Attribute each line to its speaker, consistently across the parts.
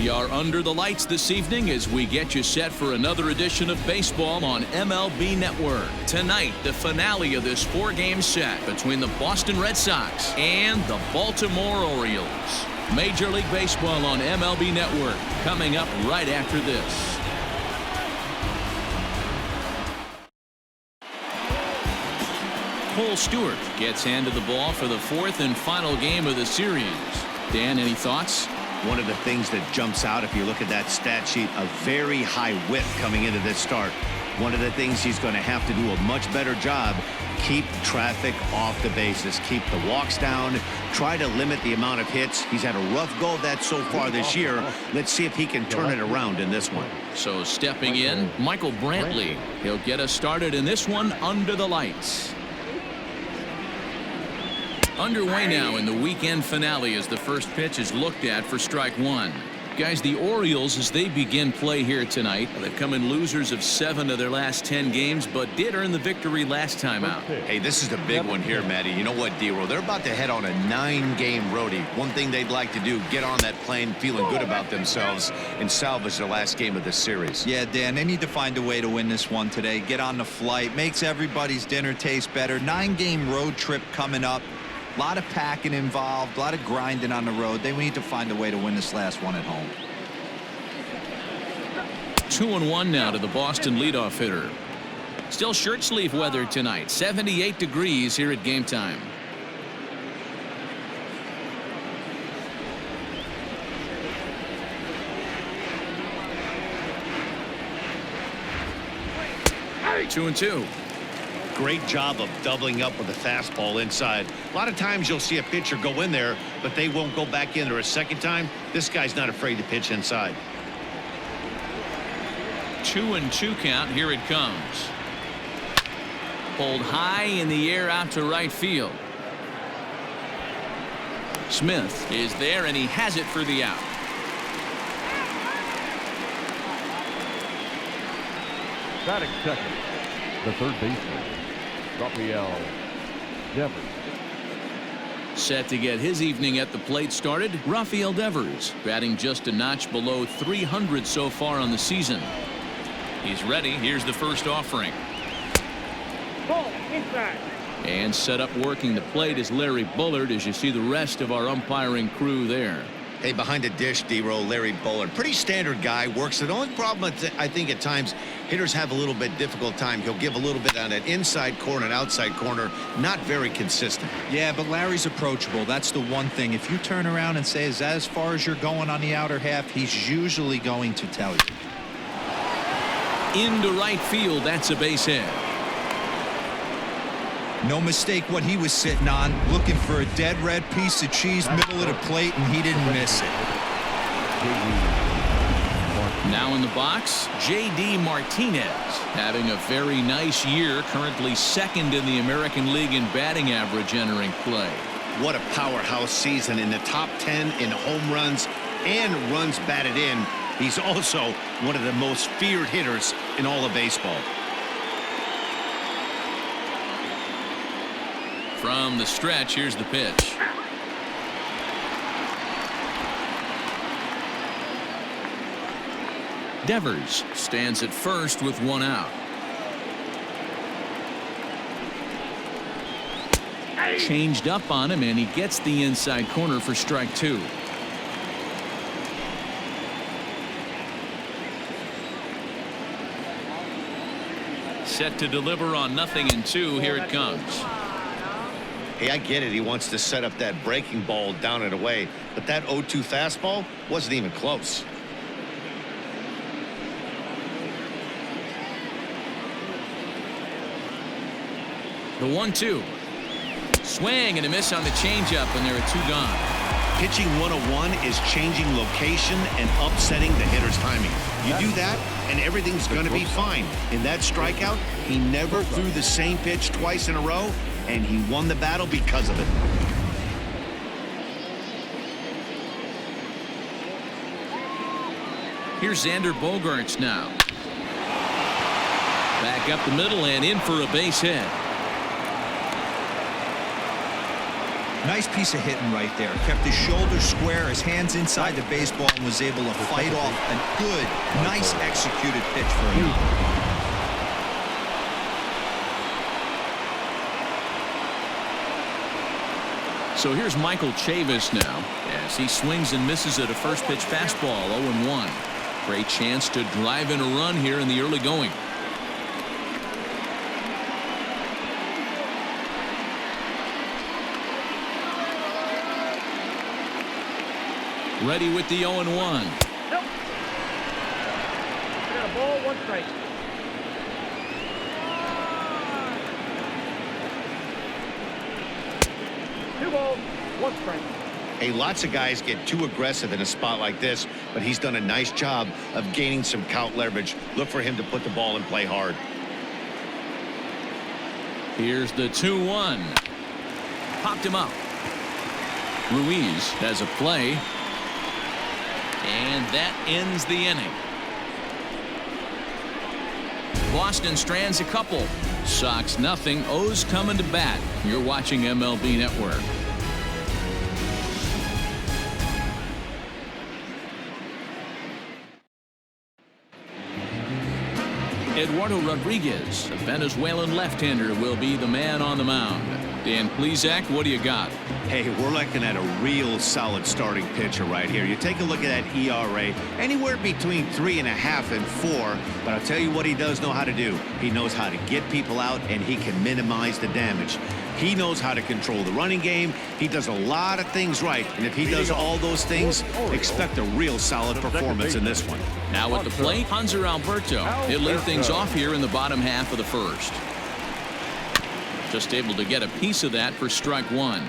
Speaker 1: We are under the lights this evening as we get you set for another edition of baseball on MLB Network. Tonight, the finale of this four-game set between the Boston Red Sox and the Baltimore Orioles. Major League Baseball on MLB Network coming up right after this. Cole Stewart gets handed the ball for the fourth and final game of the series. Dan, any thoughts?
Speaker 2: One of the things that jumps out if you look at that stat sheet, a very high whip coming into this start. One of the things he's going to have to do a much better job, keep traffic off the bases, keep the walks down, try to limit the amount of hits. He's had a rough go of that so far this year. Let's see if he can turn it around in this one.
Speaker 1: So stepping in, Michael Brantley. He'll get us started in this one under the lights. Underway now in the weekend finale as the first pitch is looked at for strike one. Guys, the Orioles, as they begin play here tonight, they've come in losers of 7 of their last 10 games, but did earn the victory last time out.
Speaker 2: Hey, this is the big one here, Matty. You know what, D-Roll? They're about to head on a 9-game roadie. One thing they'd like to do, get on that plane feeling good about themselves and salvage the last game of this series.
Speaker 3: Yeah, Dan, they need to find a way to win this one today. Get on the flight. Makes everybody's dinner taste better. 9-game road trip coming up. A lot of packing involved, a lot of grinding on the road. They need to find a way to win this last one at home.
Speaker 1: 2-1 now to the Boston leadoff hitter. Still shirt sleeve weather tonight. 78 degrees here at game time. Hey. 2-2.
Speaker 2: Great job of doubling up with the fastball inside. A lot of times you'll see a pitcher go in there, but they won't go back in there a second time. This guy's not afraid to pitch inside.
Speaker 1: 2-2 count. Here it comes. Pulled high in the air out to right field. Smith is there, and he has it for the out.
Speaker 4: Batting second, the third baseman, Devers.
Speaker 1: Set to get his evening at the plate started, Rafael Devers, batting just a notch below 300 so far on the season. He's ready. Here's the first offering.
Speaker 5: Ball inside.
Speaker 1: And set up working the plate is Larry Bullard, as you see the rest of our umpiring crew there.
Speaker 2: Hey, behind the dish, D-Roll, Larry Bullard. Pretty standard guy, works. The only problem I think at times hitters have a little bit difficult time. He'll give a little bit on that inside corner and outside corner. Not very consistent.
Speaker 3: Yeah, but Larry's approachable. That's the one thing. If you turn around and say, is that as far as you're going on the outer half, he's usually going to tell you.
Speaker 1: Into right field. That's a base hit.
Speaker 3: No mistake what he was sitting on, looking for a dead red piece of cheese middle of the plate, and he didn't miss it.
Speaker 1: Now in the box, J.D. Martinez, having a very nice year, currently second in the American League in batting average entering play.
Speaker 2: What a powerhouse season, in the top 10 in home runs and runs batted in. He's also one of the most feared hitters in all of baseball.
Speaker 1: From the stretch, here's the pitch. Devers stands at first with one out. Changed up on him, and he gets the inside corner for strike two. Set to deliver on 0-2. Here it comes.
Speaker 2: Hey, I get it. He wants to set up that breaking ball down and away, but that 0-2 fastball wasn't even close.
Speaker 1: The 1-2. Swing and a miss on the changeup, and there are 2 gone.
Speaker 2: Pitching 101 is changing location and upsetting the hitter's timing. You do that, and everything's going to be fine. In that strikeout, he never threw the same pitch twice in a row, and he won the battle because of it.
Speaker 1: Here's Xander Bogaerts now. Back up the middle and in for a base hit.
Speaker 3: Nice piece of hitting right there. Kept his shoulders square, his hands inside the baseball, and was able to fight off a good, nice executed pitch for a knock.
Speaker 1: So here's Michael Chavis now as he swings and misses at a first pitch fastball. 0-1. Great chance to drive in a run here in the early going. Ready with the 0-1.
Speaker 5: Nope. Got a ball, 1 strike. Two balls, 1 strike.
Speaker 2: Hey, lots of guys get too aggressive in a spot like this, but he's done a nice job of gaining some count leverage. Look for him to put the ball and play hard.
Speaker 1: Here's the 2-1. Popped him up. Ruiz has a play. And that ends the inning. Boston strands a couple. Sox nothing. O's coming to bat. You're watching MLB Network. Eduardo Rodriguez, the Venezuelan left-hander, will be the man on the mound. Dan Plesac, what do you got?
Speaker 2: Hey, we're looking at a real solid starting pitcher right here. You take a look at that ERA, anywhere between 3.5 and 4. But I'll tell you what he does know how to do. He knows how to get people out, and he can minimize the damage. He knows how to control the running game. He does a lot of things right. And if he does all those things, expect a real solid performance in this one.
Speaker 1: Now at the plate, Hanser Alberto. He'll lead things off here in the bottom half of the first. Just able to get a piece of that for strike 1.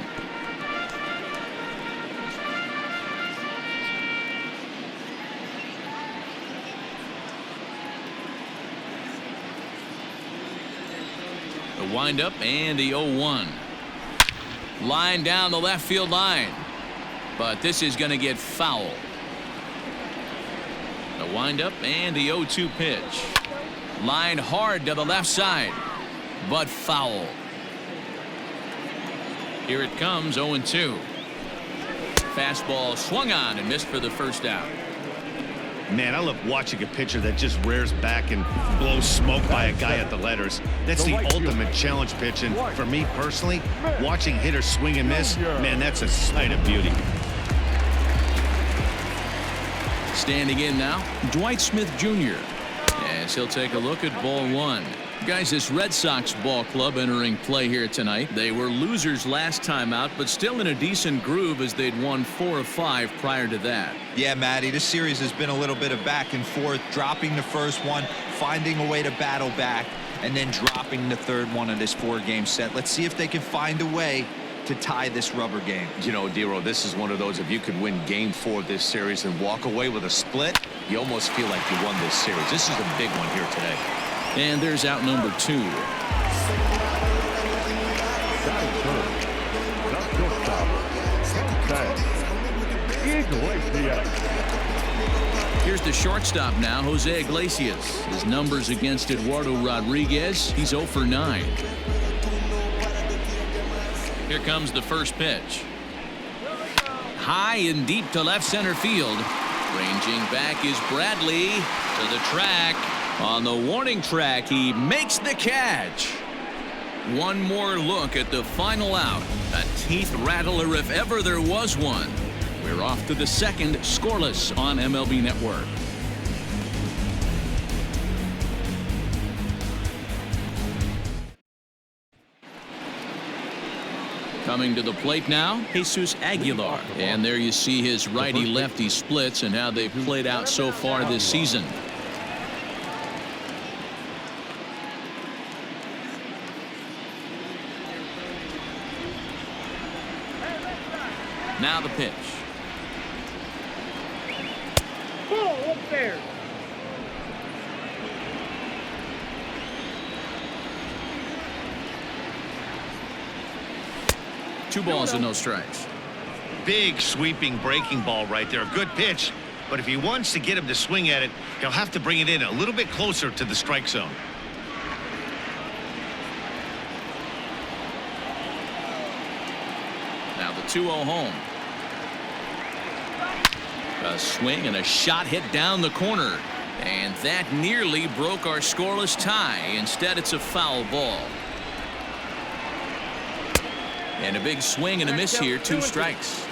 Speaker 1: The windup and the 0-1. Line down the left field line. But this is going to get foul. The windup and the 0-2 pitch. Line hard to the left side. But foul. Here it comes, 0-2. Fastball swung on and missed for the first out.
Speaker 2: Man, I love watching a pitcher that just rears back and blows smoke by a guy at the letters. That's the ultimate challenge pitch, and for me personally, watching hitters swing and miss, man, that's a sight of beauty.
Speaker 1: Standing in now, Dwight Smith Jr. as he'll take a look at ball 1. Guys, this Red Sox ball club entering play here tonight. They were losers last time out, but still in a decent groove as they'd won 4 of 5 prior to that.
Speaker 3: Yeah, Matty, this series has been a little bit of back and forth, dropping the first one, finding a way to battle back, and then dropping the third one of this 4-game set. Let's see if they can find a way to tie this rubber game.
Speaker 2: You know, Dero, this is one of those, if you could win game 4 of this series and walk away with a split, you almost feel like you won this series. This is a big one here today.
Speaker 1: And there's out number 2. Here's the shortstop now, Jose Iglesias. His numbers against Eduardo Rodriguez, he's 0 for 9. Here comes the first pitch. High and deep to left center field. Ranging back is Bradley to the track. On the warning track, he makes the catch. One more look at the final out. A teeth rattler if ever there was one. We're off to the second, scoreless on MLB Network. Coming to the plate now, Jesus Aguilar. And there you see his righty-lefty splits and how they've played out so far this season. Now the pitch.
Speaker 5: Ball up there.
Speaker 1: Two balls and no strikes.
Speaker 2: Big sweeping breaking ball right there. A good pitch, but if he wants to get him to swing at it, he'll have to bring it in a little bit closer to the strike zone.
Speaker 1: Now 2-0 home. A swing and a shot hit down the corner. And that nearly broke our scoreless tie. Instead, it's a foul ball. And a big swing and a miss here. 2 strikes.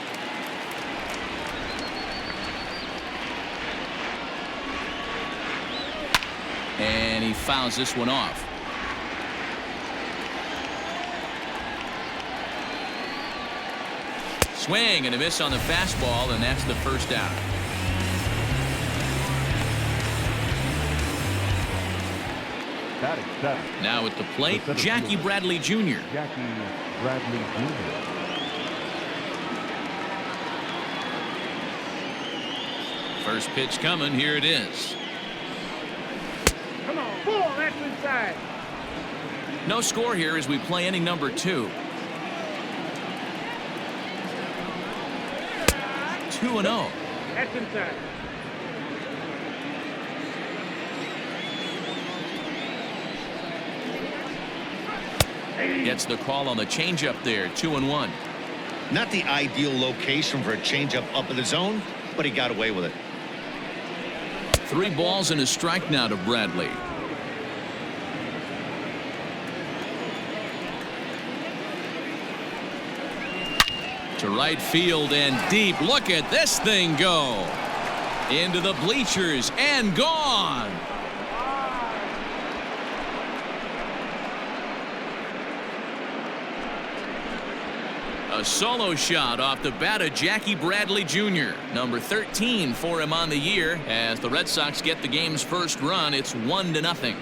Speaker 1: And he fouls this one off. Swing and a miss on the fastball, and that's the first out.
Speaker 4: Batting seventh.
Speaker 1: Now at the plate, Jackie Bradley Jr.
Speaker 4: Jackie Bradley Jr.
Speaker 1: First pitch coming. Here it is.
Speaker 5: Come on. Ball, that's inside.
Speaker 1: No score here as we play inning number 2. 2-0.
Speaker 5: That's inside.
Speaker 1: Gets the call on the changeup there. 2-1.
Speaker 2: Not the ideal location for a changeup up in the zone, but he got away with it.
Speaker 1: 3 balls and a strike now to Bradley. To right field and deep. Look at this thing go. Into the bleachers and gone. A solo shot off the bat of Jackie Bradley Jr. Number 13 for him on the year. As the Red Sox get the game's first run, it's 1-0.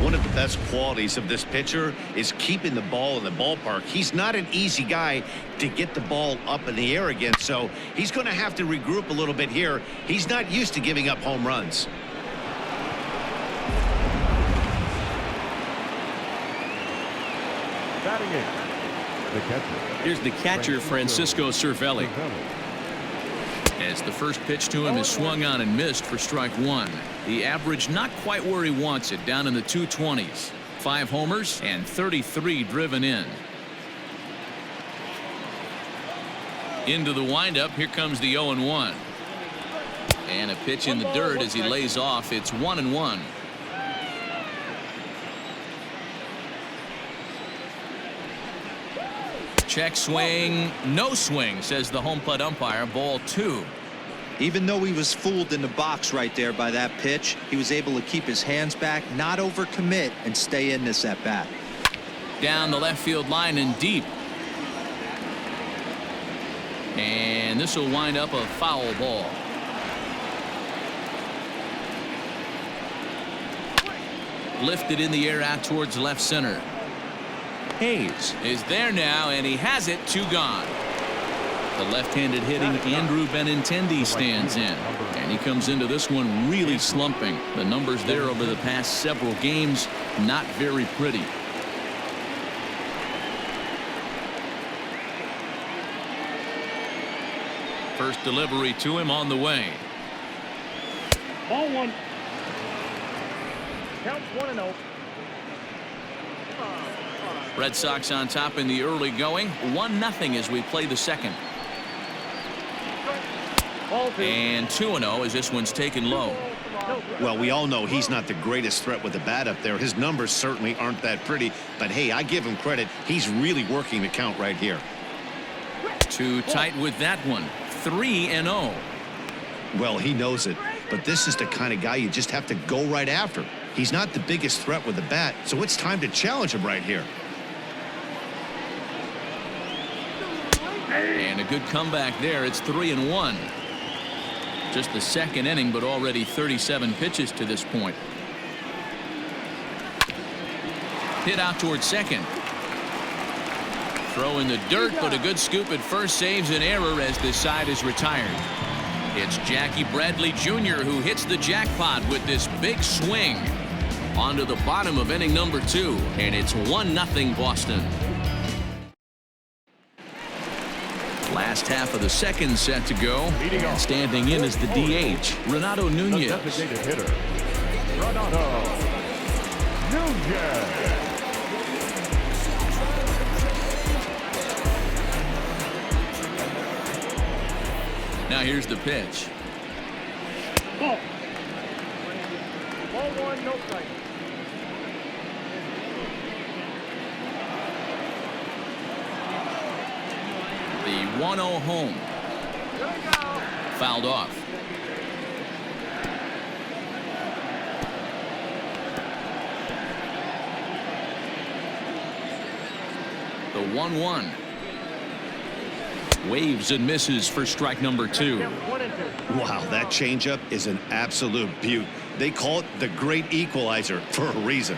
Speaker 2: One of the best qualities of this pitcher is keeping the ball in the ballpark. He's not an easy guy to get the ball up in the air again, so he's going to have to regroup a little bit here. He's not used to giving up home runs.
Speaker 4: Batting eighth. The catcher.
Speaker 1: Here's the catcher, Francisco Cervelli. As the first pitch to him is swung on and missed for strike 1. The average not quite where he wants it, down in the 220s. 5 homers and 33 driven in. Into the windup. Here comes the 0-1. And a pitch in the dirt as he lays off. It's 1-1. Check swing, no swing, says the home plate umpire. Ball 2.
Speaker 3: Even though he was fooled in the box right there by that pitch, he was able to keep his hands back, not overcommit, and stay in this at bat.
Speaker 1: Down the left field line and deep. And this will wind up a foul ball. Lifted in the air out towards left center. Hayes is there now, and he has it. 2 gone. The left-handed hitting Andrew Benintendi stands in, and he comes into this one really slumping. The numbers there over the past several games, not very pretty. First delivery to him on the way.
Speaker 5: Ball 1. Counts 1-0.
Speaker 1: Red Sox on top in the early going. 1-0 as we play the second. And 2-0 as this one's taken low.
Speaker 2: Well, we all know he's not the greatest threat with the bat up there. His numbers certainly aren't that pretty, but hey, I give him credit. He's really working the count right here.
Speaker 1: Too tight with that one. 3-0.
Speaker 2: Well, he knows it, but this is the kind of guy you just have to go right after. He's not the biggest threat with the bat, so it's time to challenge him right here.
Speaker 1: And a good comeback there. It's 3-1. Just the second inning, but already 37 pitches to this point. Hit out towards second. Throw in the dirt, but a good scoop at first saves an error as this side is retired. It's Jackie Bradley Jr. who hits the jackpot with this big swing onto the bottom of inning number 2, and it's 1-0 Boston. Last half of the second set to go, and standing in is the DH, Renato Nunez.
Speaker 4: The designated hitter, Renato Nunez.
Speaker 1: Now here's the pitch.
Speaker 5: Ball. Ball one, no strike.
Speaker 1: The 1-0 home. Fouled off. The 1-1. Waves and misses for strike number 2.
Speaker 2: Wow, that changeup is an absolute beaut. They call it the great equalizer for a reason.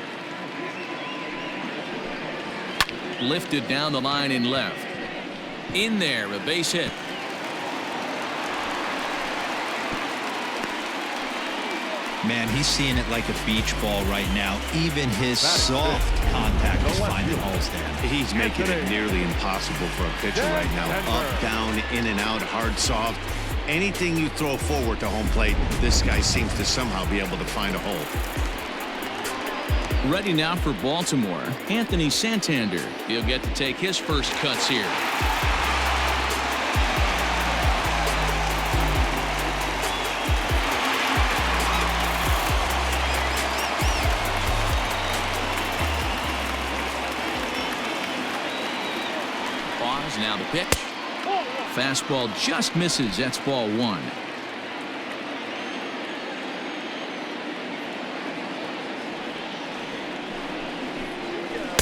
Speaker 1: Lifted down the line in left. In there, a base hit.
Speaker 3: Man, he's seeing it like a beach ball right now. Even his soft contact is finding holes there.
Speaker 2: He's making it nearly impossible for a pitcher right now. Up, down, in and out, hard, soft. Anything you throw forward to home plate, this guy seems to somehow be able to find a hole.
Speaker 1: Ready now for Baltimore, Anthony Santander. He'll get to take his first cuts here. Pause, now the pitch. Fastball just misses. That's ball 1.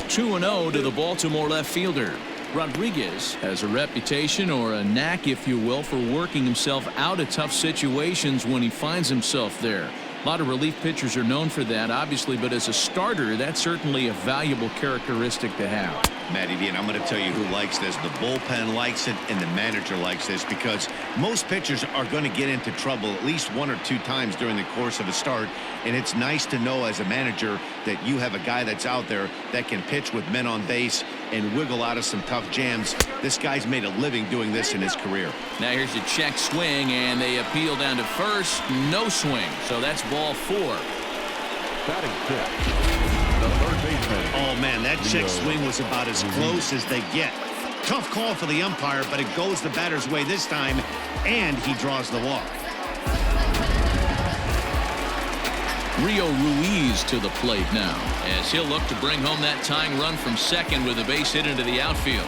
Speaker 1: 2-0 to the Baltimore left fielder. Rodriguez has a reputation, or a knack if you will, for working himself out of tough situations when he finds himself there. A lot of relief pitchers are known for that, obviously, but as a starter, that's certainly a valuable characteristic to have.
Speaker 2: Matty V, and I'm going to tell you who likes this. The bullpen likes it, and the manager likes this, because most pitchers are going to get into trouble at least 1 or 2 times during the course of a start, and it's nice to know as a manager that you have a guy that's out there that can pitch with men on base and wiggle out of some tough jams. This guy's made a living doing this in his career.
Speaker 1: Now here's a check swing, and they appeal down to first. No swing, so that's ball 4.
Speaker 4: Batting 6, the third baseman.
Speaker 2: Oh, man, that check swing was about as close as they get. Tough call for the umpire, but it goes the batter's way this time, and he draws the walk.
Speaker 1: Rio Ruiz to the plate now, as he'll look to bring home that tying run from second with a base hit into the outfield.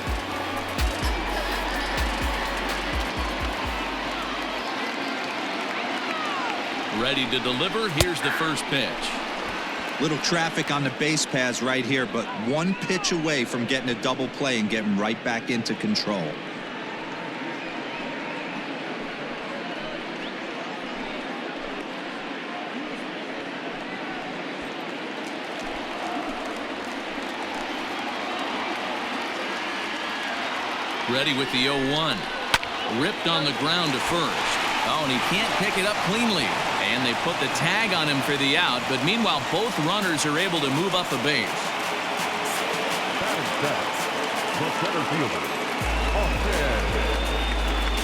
Speaker 1: Ready to deliver. Here's the first pitch.
Speaker 3: Little traffic on the base paths right here, but 1 pitch away from getting a double play and getting right back into control.
Speaker 1: Ready with the 0-1. Ripped on the ground to first. Oh, and he can't pick it up cleanly. And they put the tag on him for the out, but meanwhile both runners are able to move up a base.
Speaker 4: Batting set, the center fielder, Austin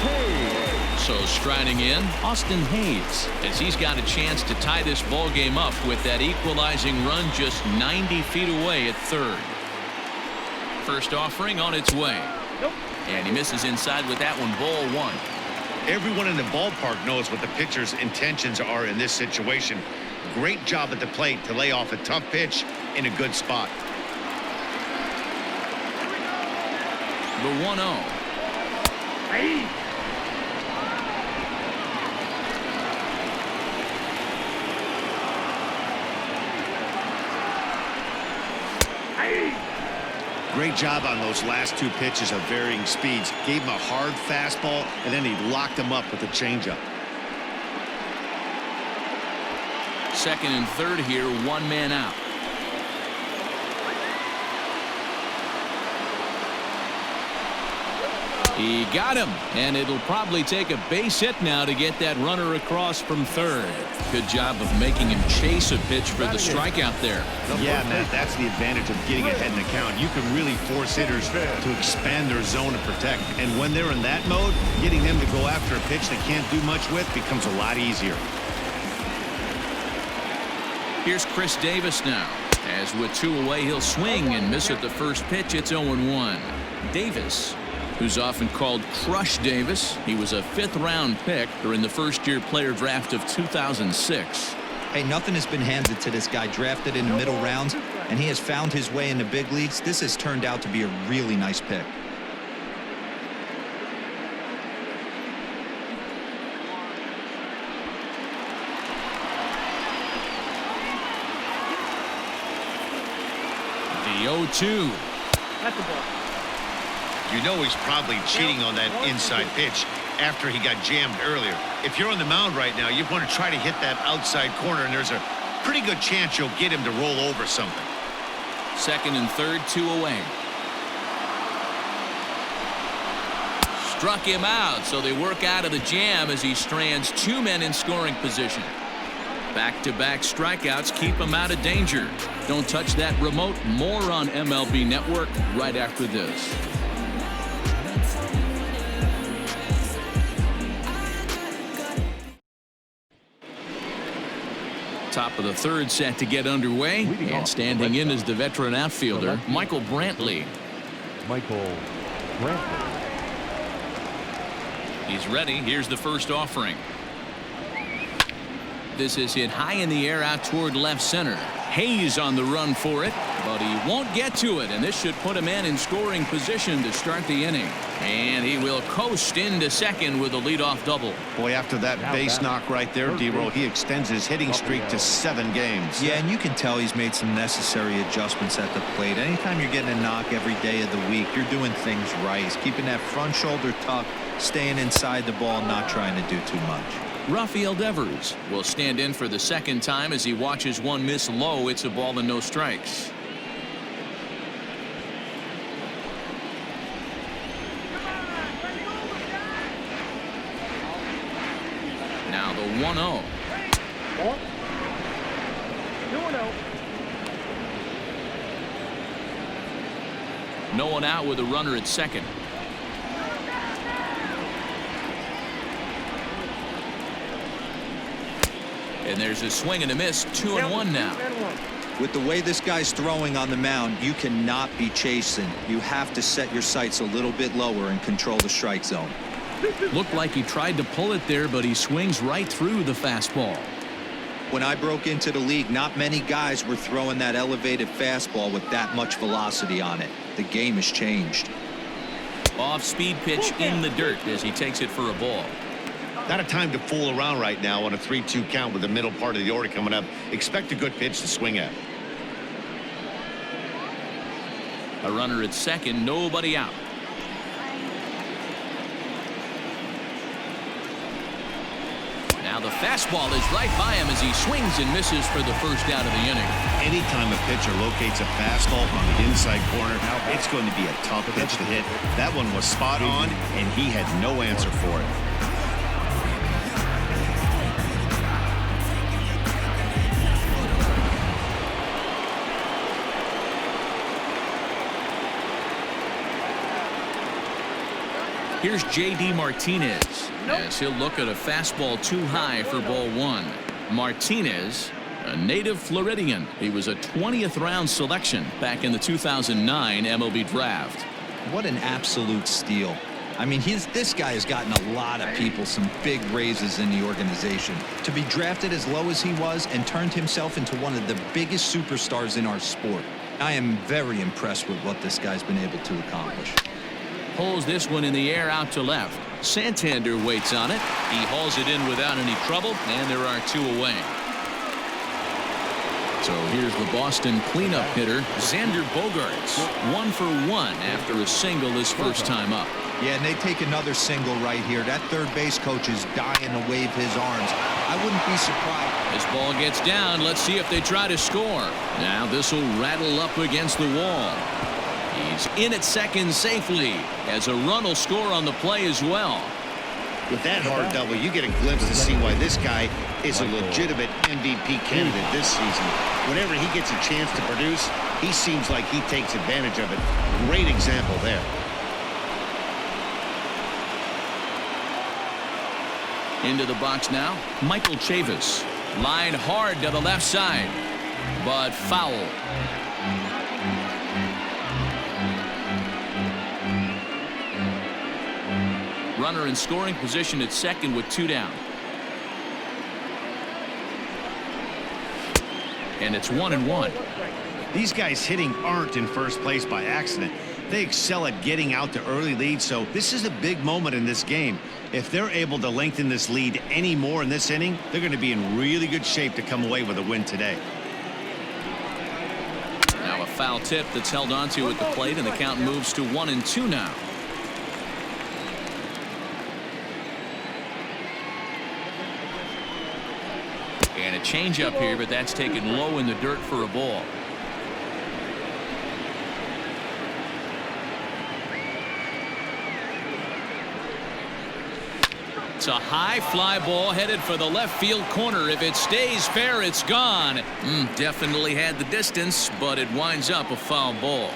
Speaker 4: Hayes.
Speaker 1: So striding in, Austin Hayes, as he's got a chance to tie this ball game up with that equalizing run just 90 feet away at third. First offering on its way. And he misses inside with that one, ball 1.
Speaker 2: Everyone in the ballpark knows what the pitcher's intentions are in this situation. Great job at the plate to lay off a tough pitch in a good spot.
Speaker 1: The 1-0.
Speaker 5: Hey.
Speaker 2: Great job on those last 2 pitches of varying speeds. Gave him a hard fastball, and then he locked him up with a changeup.
Speaker 1: Second and third here, 1 man out. He got him, and it'll probably take a base hit now to get that runner across from third. Good job of making him chase a pitch for the strikeout there.
Speaker 2: Yeah, Matt, that's the advantage of getting ahead in the count. You can really force hitters to expand their zone to protect. And when they're in that mode, getting them to go after a pitch they can't do much with becomes a lot easier.
Speaker 1: Here's Chris Davis now. As with 2 away, he'll swing and miss at the first pitch. It's 0-1. Davis who's often called Crush Davis. He was a 5th-round pick during the first-year player draft of 2006.
Speaker 3: Hey, nothing has been handed to this guy. Drafted in the middle rounds, and he has found his way in the big leagues. This has turned out to be a really nice pick.
Speaker 1: The 0-2.
Speaker 5: That's the ball.
Speaker 2: You know he's probably cheating on that inside pitch after he got jammed earlier. If you're on the mound right now, you want to try to hit that outside corner, and there's a pretty good chance you'll get him to roll over something.
Speaker 1: 2nd and 3rd, 2 away. Struck him out, so they work out of the jam as he strands 2 men in scoring position. Back-to-back strikeouts keep him out of danger. Don't touch that remote. More on MLB Network right after this. Top of the 3rd set to get underway, and standing in is the veteran outfielder Michael Brantley. He's ready. Here's the first offering. This is hit high in the air out toward left center. Hayes on the run for it, but he won't get to it, and this should put him in scoring position to start the inning. And he will coast into second with a leadoff double.
Speaker 2: Boy, after that base knock right there, D-Roll, he extends his hitting streak to 7 games.
Speaker 3: Yeah, and you can tell he's made some necessary adjustments at the plate. Anytime you're getting a knock every day of the week, you're doing things right. He's keeping that front shoulder tucked, staying inside the ball, not trying to do too much.
Speaker 1: Rafael Devers will stand in for the 2nd time as he watches one miss low. It's a ball and no strikes. Now the 1-0.
Speaker 5: Ball. 2-0.
Speaker 1: No one out with a runner at second. And there's a swing and a miss. 2-1 now.
Speaker 3: With the way this guy's throwing on the mound, you cannot be chasing. You have to set your sights a little bit lower and control the strike zone.
Speaker 1: Looked like he tried to pull it there, but he swings right through the fastball.
Speaker 3: When I broke into the league, not many guys were throwing that elevated fastball with that much velocity on it. The game has changed.
Speaker 1: Off-speed pitch in the dirt as he takes it for a ball.
Speaker 2: Not a time to fool around right now on a 3-2 count with the middle part of the order coming up. Expect a good pitch to swing at.
Speaker 1: A runner at second, nobody out. Now the fastball is right by him as he swings and misses for the first out of the inning.
Speaker 2: Anytime a pitcher locates a fastball on the inside corner, it's going to be a tough pitch to hit. That one was spot on, and he had no answer for it.
Speaker 1: Here's J.D. Martinez as he'll look at a fastball too high for ball 1. Martinez, a native Floridian. He was a 20th round selection back in the 2009 MLB draft.
Speaker 3: What an absolute steal. I mean, this guy has gotten a lot of people some big raises in the organization. To be drafted as low as he was and turned himself into one of the biggest superstars in our sport. I am very impressed with what this guy's been able to accomplish.
Speaker 1: Pulls this one in the air out to left. Santander waits on it. He hauls it in without any trouble, and there are 2 away. So here's the Boston cleanup hitter, Xander Bogaerts. 1 for 1 after a single his first time up.
Speaker 3: Yeah, and they take another single right here. That third base coach is dying to wave his arms. I wouldn't be surprised.
Speaker 1: This ball gets down. Let's see if they try to score. Now this will rattle up against the wall. He's in at second safely as a run will score on the play as well.
Speaker 2: With that hard double, you get a glimpse to see why this guy is a legitimate MVP candidate this season. Whenever he gets a chance to produce, he seems like he takes advantage of it. Great example there.
Speaker 1: Into the box now, Michael Chavis. Line hard to the left side, but foul. runner in scoring position at second with 2 down. And it's 1-1.
Speaker 2: These guys hitting aren't in first place by accident. They excel at getting out to early leads, so this is a big moment in this game. If they're able to lengthen this lead any more in this inning, they're going to be in really good shape to come away with a win today.
Speaker 1: Now a foul tip that's held onto at the plate, and the count moves to 1-2 now. And a changeup here, but that's taken low in the dirt for a ball. It's a high fly ball headed for the left field corner. If it stays fair, it's gone. Definitely had the distance, but it winds up a foul ball.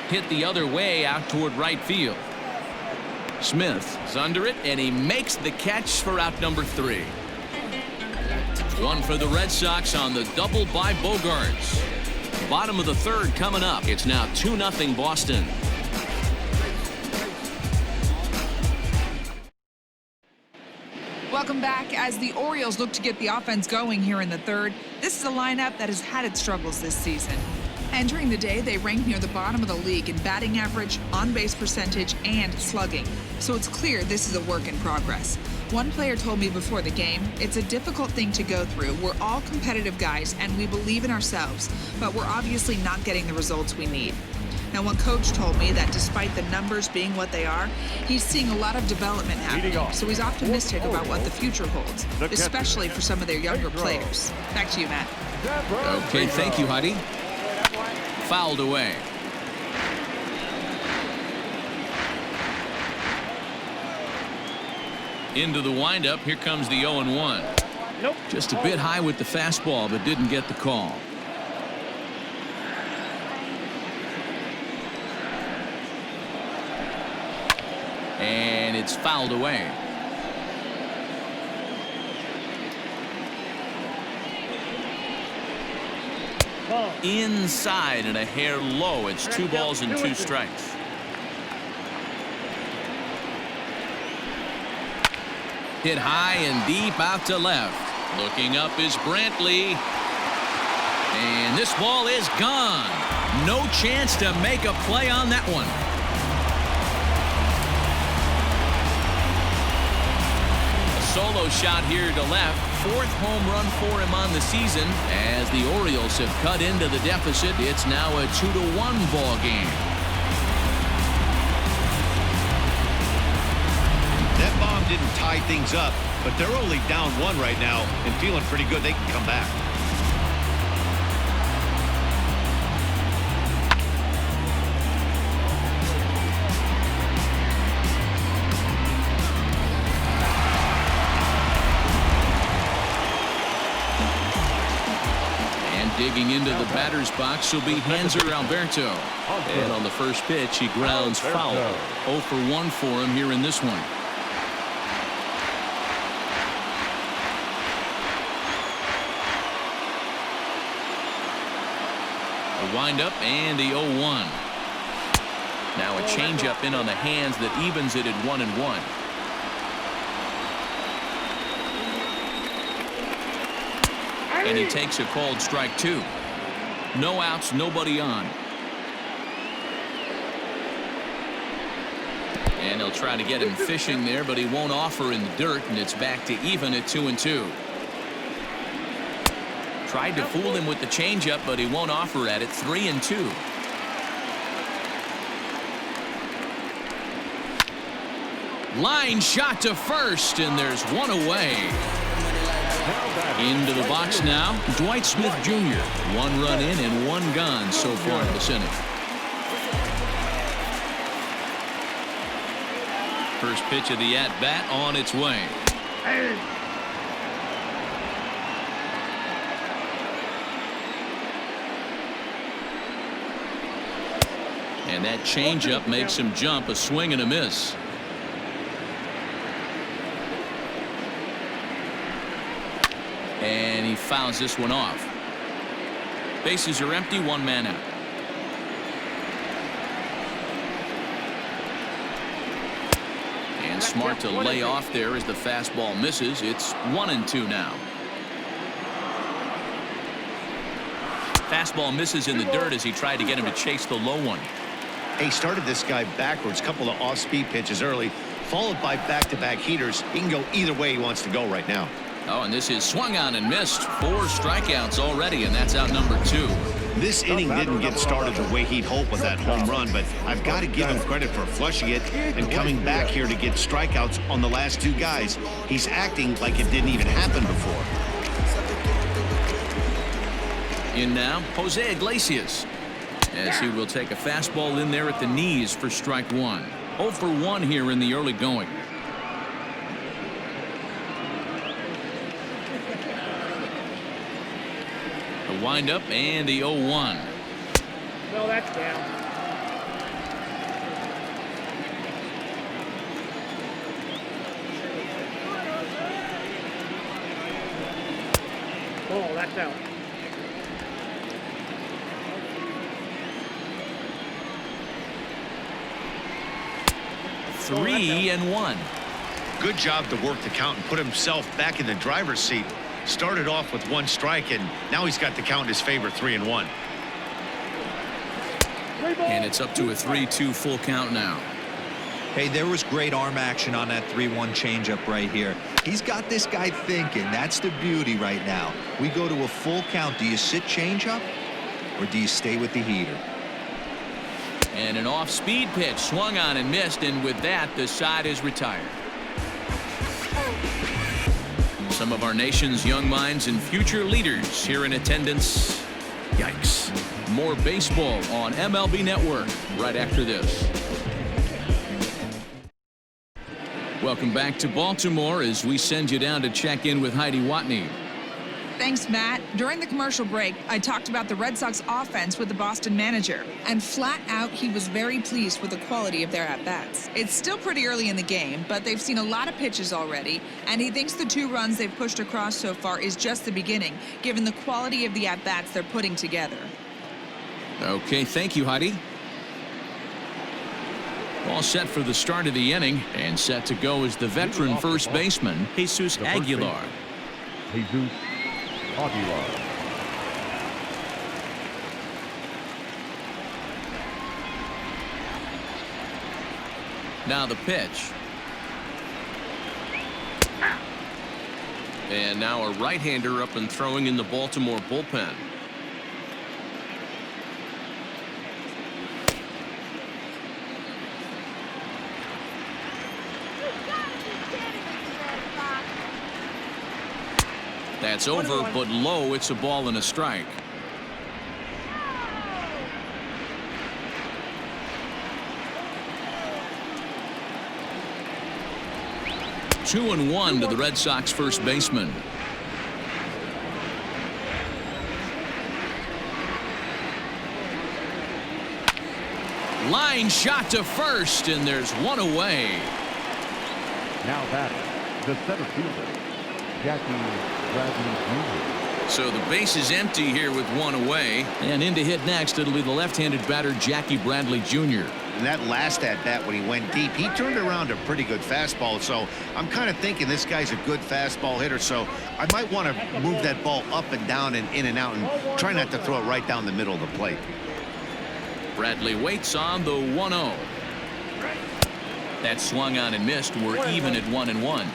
Speaker 1: Hit the other way out toward right field. Smith is under it, and he makes the catch for out number 3. One for the Red Sox on the double by Bogaerts. Bottom of the third coming up. It's now 2-0 Boston.
Speaker 6: Welcome back. As the Orioles look to get the offense going here in the third, this is a lineup that has had its struggles this season. Entering the day, they rank near the bottom of the league in batting average, on-base percentage, and slugging. So it's clear this is a work in progress. One player told me before the game, it's a difficult thing to go through. We're all competitive guys, and we believe in ourselves, but we're obviously not getting the results we need. Now, one coach told me that despite the numbers being what they are, he's seeing a lot of development happening, so he's optimistic about what the future holds, especially for some of their younger players. Back to you, Matt.
Speaker 1: Okay, thank you, Heidi. Fouled away. Into the windup. Here comes the 0-1.
Speaker 5: Nope.
Speaker 1: Just a bit high with the fastball, but didn't get the call. And it's fouled away. Inside and a hair low. It's 2 balls and 2 strikes. Hit high and deep out to left. Looking up is Brantley. And this ball is gone. No chance to make a play on that one. Solo shot here to left. 4th home run for him on the season. As the Orioles have cut into the deficit, it's now a 2-1 ball game.
Speaker 2: That bomb didn't tie things up, but they're only down 1 right now and feeling pretty good they can come back.
Speaker 1: Digging into the batter's box will be Hanser Alberto. And on the first pitch, he grounds foul. 0 for 1 for him here in this one. A windup and the 0-1. Now a changeup in on the hands that evens it at 1-1. And he takes a called strike 2. No outs, nobody on. And they'll try to get him fishing there, but he won't offer in the dirt, and it's back to even at 2-2. Tried to fool him with the changeup, but he won't offer at it. 3-2. Line shot to first, and there's one away. Into the box now, Dwight Smith Jr. 1 run in and 1 gone so far in this inning. First pitch of the at-bat on its way. And that changeup makes him jump. A swing and a miss. And he fouls this one off. Bases are empty, 1 man out. And smart to lay off there as the fastball misses. It's 1-2 now. Fastball misses in the dirt as he tried to get him to chase the low one.
Speaker 2: He started this guy backwards, couple of off-speed pitches early, followed by back-to-back heaters. He can go either way he wants to go right now.
Speaker 1: Oh, and this is swung on and missed. 4 strikeouts already, and that's out number 2.
Speaker 2: This inning didn't get started the way he'd hoped with that home run, but I've got to give him credit for flushing it and coming back here to get strikeouts on the last 2 guys. He's acting like it didn't even happen before.
Speaker 1: In now, Jose Iglesias, as he will take a fastball in there at the knees for strike 1. 0 for 1 here in the early going. The windup and the 0-1.
Speaker 5: No, that's down. Oh, that's out.
Speaker 1: Oh, 3-1.
Speaker 2: Good job to work the count and put himself back in the driver's seat. Started off with 1 strike, and now he's got the count in his favor, 3-1.
Speaker 1: And it's up to a 3-2 full count now.
Speaker 3: Hey, there was great arm action on that 3-1 changeup right here. He's got this guy thinking. That's the beauty right now. We go to a full count. Do you sit changeup or do you stay with the heater?
Speaker 1: And an off-speed pitch swung on and missed, and with that, the side is retired. Some of our nation's young minds and future leaders here in attendance. Yikes. More baseball on MLB Network right after this. Welcome back to Baltimore as we send you down to check in with Heidi Watney.
Speaker 6: Thanks, Matt. During the commercial break, I talked about the Red Sox offense with the Boston manager, and flat out, he was very pleased with the quality of their at-bats. It's still pretty early in the game, but they've seen a lot of pitches already, and he thinks the 2 runs they've pushed across so far is just the beginning, given the quality of the at-bats they're putting together.
Speaker 1: Okay, thank you, Heidi. All set for the start of the inning, and set to go is the veteran first baseman, Jesus Aguilar.
Speaker 4: Jesus Aguilar.
Speaker 1: Now the pitch. And now a right-hander up and throwing in the Baltimore bullpen. That's over, but low. It's a ball and a strike. Two and one to the Red Sox first baseman. Line shot to first, and there's one away.
Speaker 4: Now batting, the center fielder, Jackie Bradley Jr.
Speaker 1: So the base is empty here with one away. And in to hit next, it'll be the left-handed batter, Jackie Bradley Jr.
Speaker 2: And that last at-bat when he went deep, he turned around a pretty good fastball. So I'm kind of thinking this guy's a good fastball hitter. So I might want to move that ball up and down and in and out and try not to throw it right down the middle of the plate.
Speaker 1: Bradley waits on the 1-0. That swung on and missed. We're even at 1-1.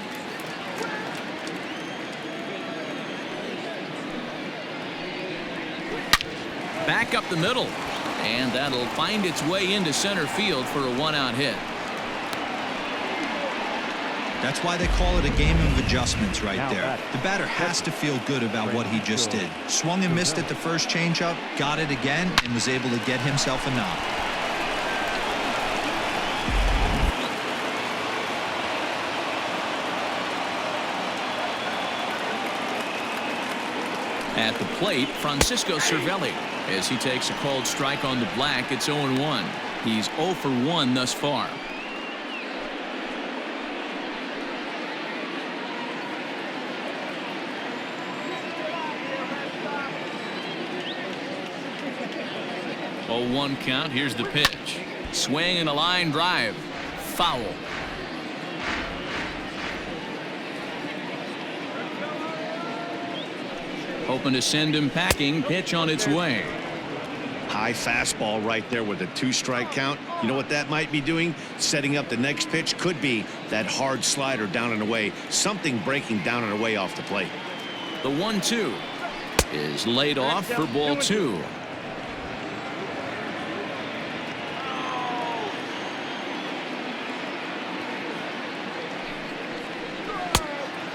Speaker 1: Back up the middle, and that'll find its way into center field for a one-out hit.
Speaker 3: That's why they call it a game of adjustments right there. The batter has to feel good about what he just did. Swung and missed at the first changeup, got it again, and was able to get himself a knock.
Speaker 1: At the plate, Francisco Cervelli. As he takes a called strike on the black, it's 0-1. He's 0 for 1 thus far. Oh, 1 count. Here's the pitch. Swing and a line drive. Foul. hoping to send him packing. Pitch on its way.
Speaker 2: High fastball right there with a 2-strike count. You know what that might be doing? Setting up the next pitch. Could be that hard slider down and away. Something breaking down and away off the plate.
Speaker 1: The 1-2 is laid off for ball 2.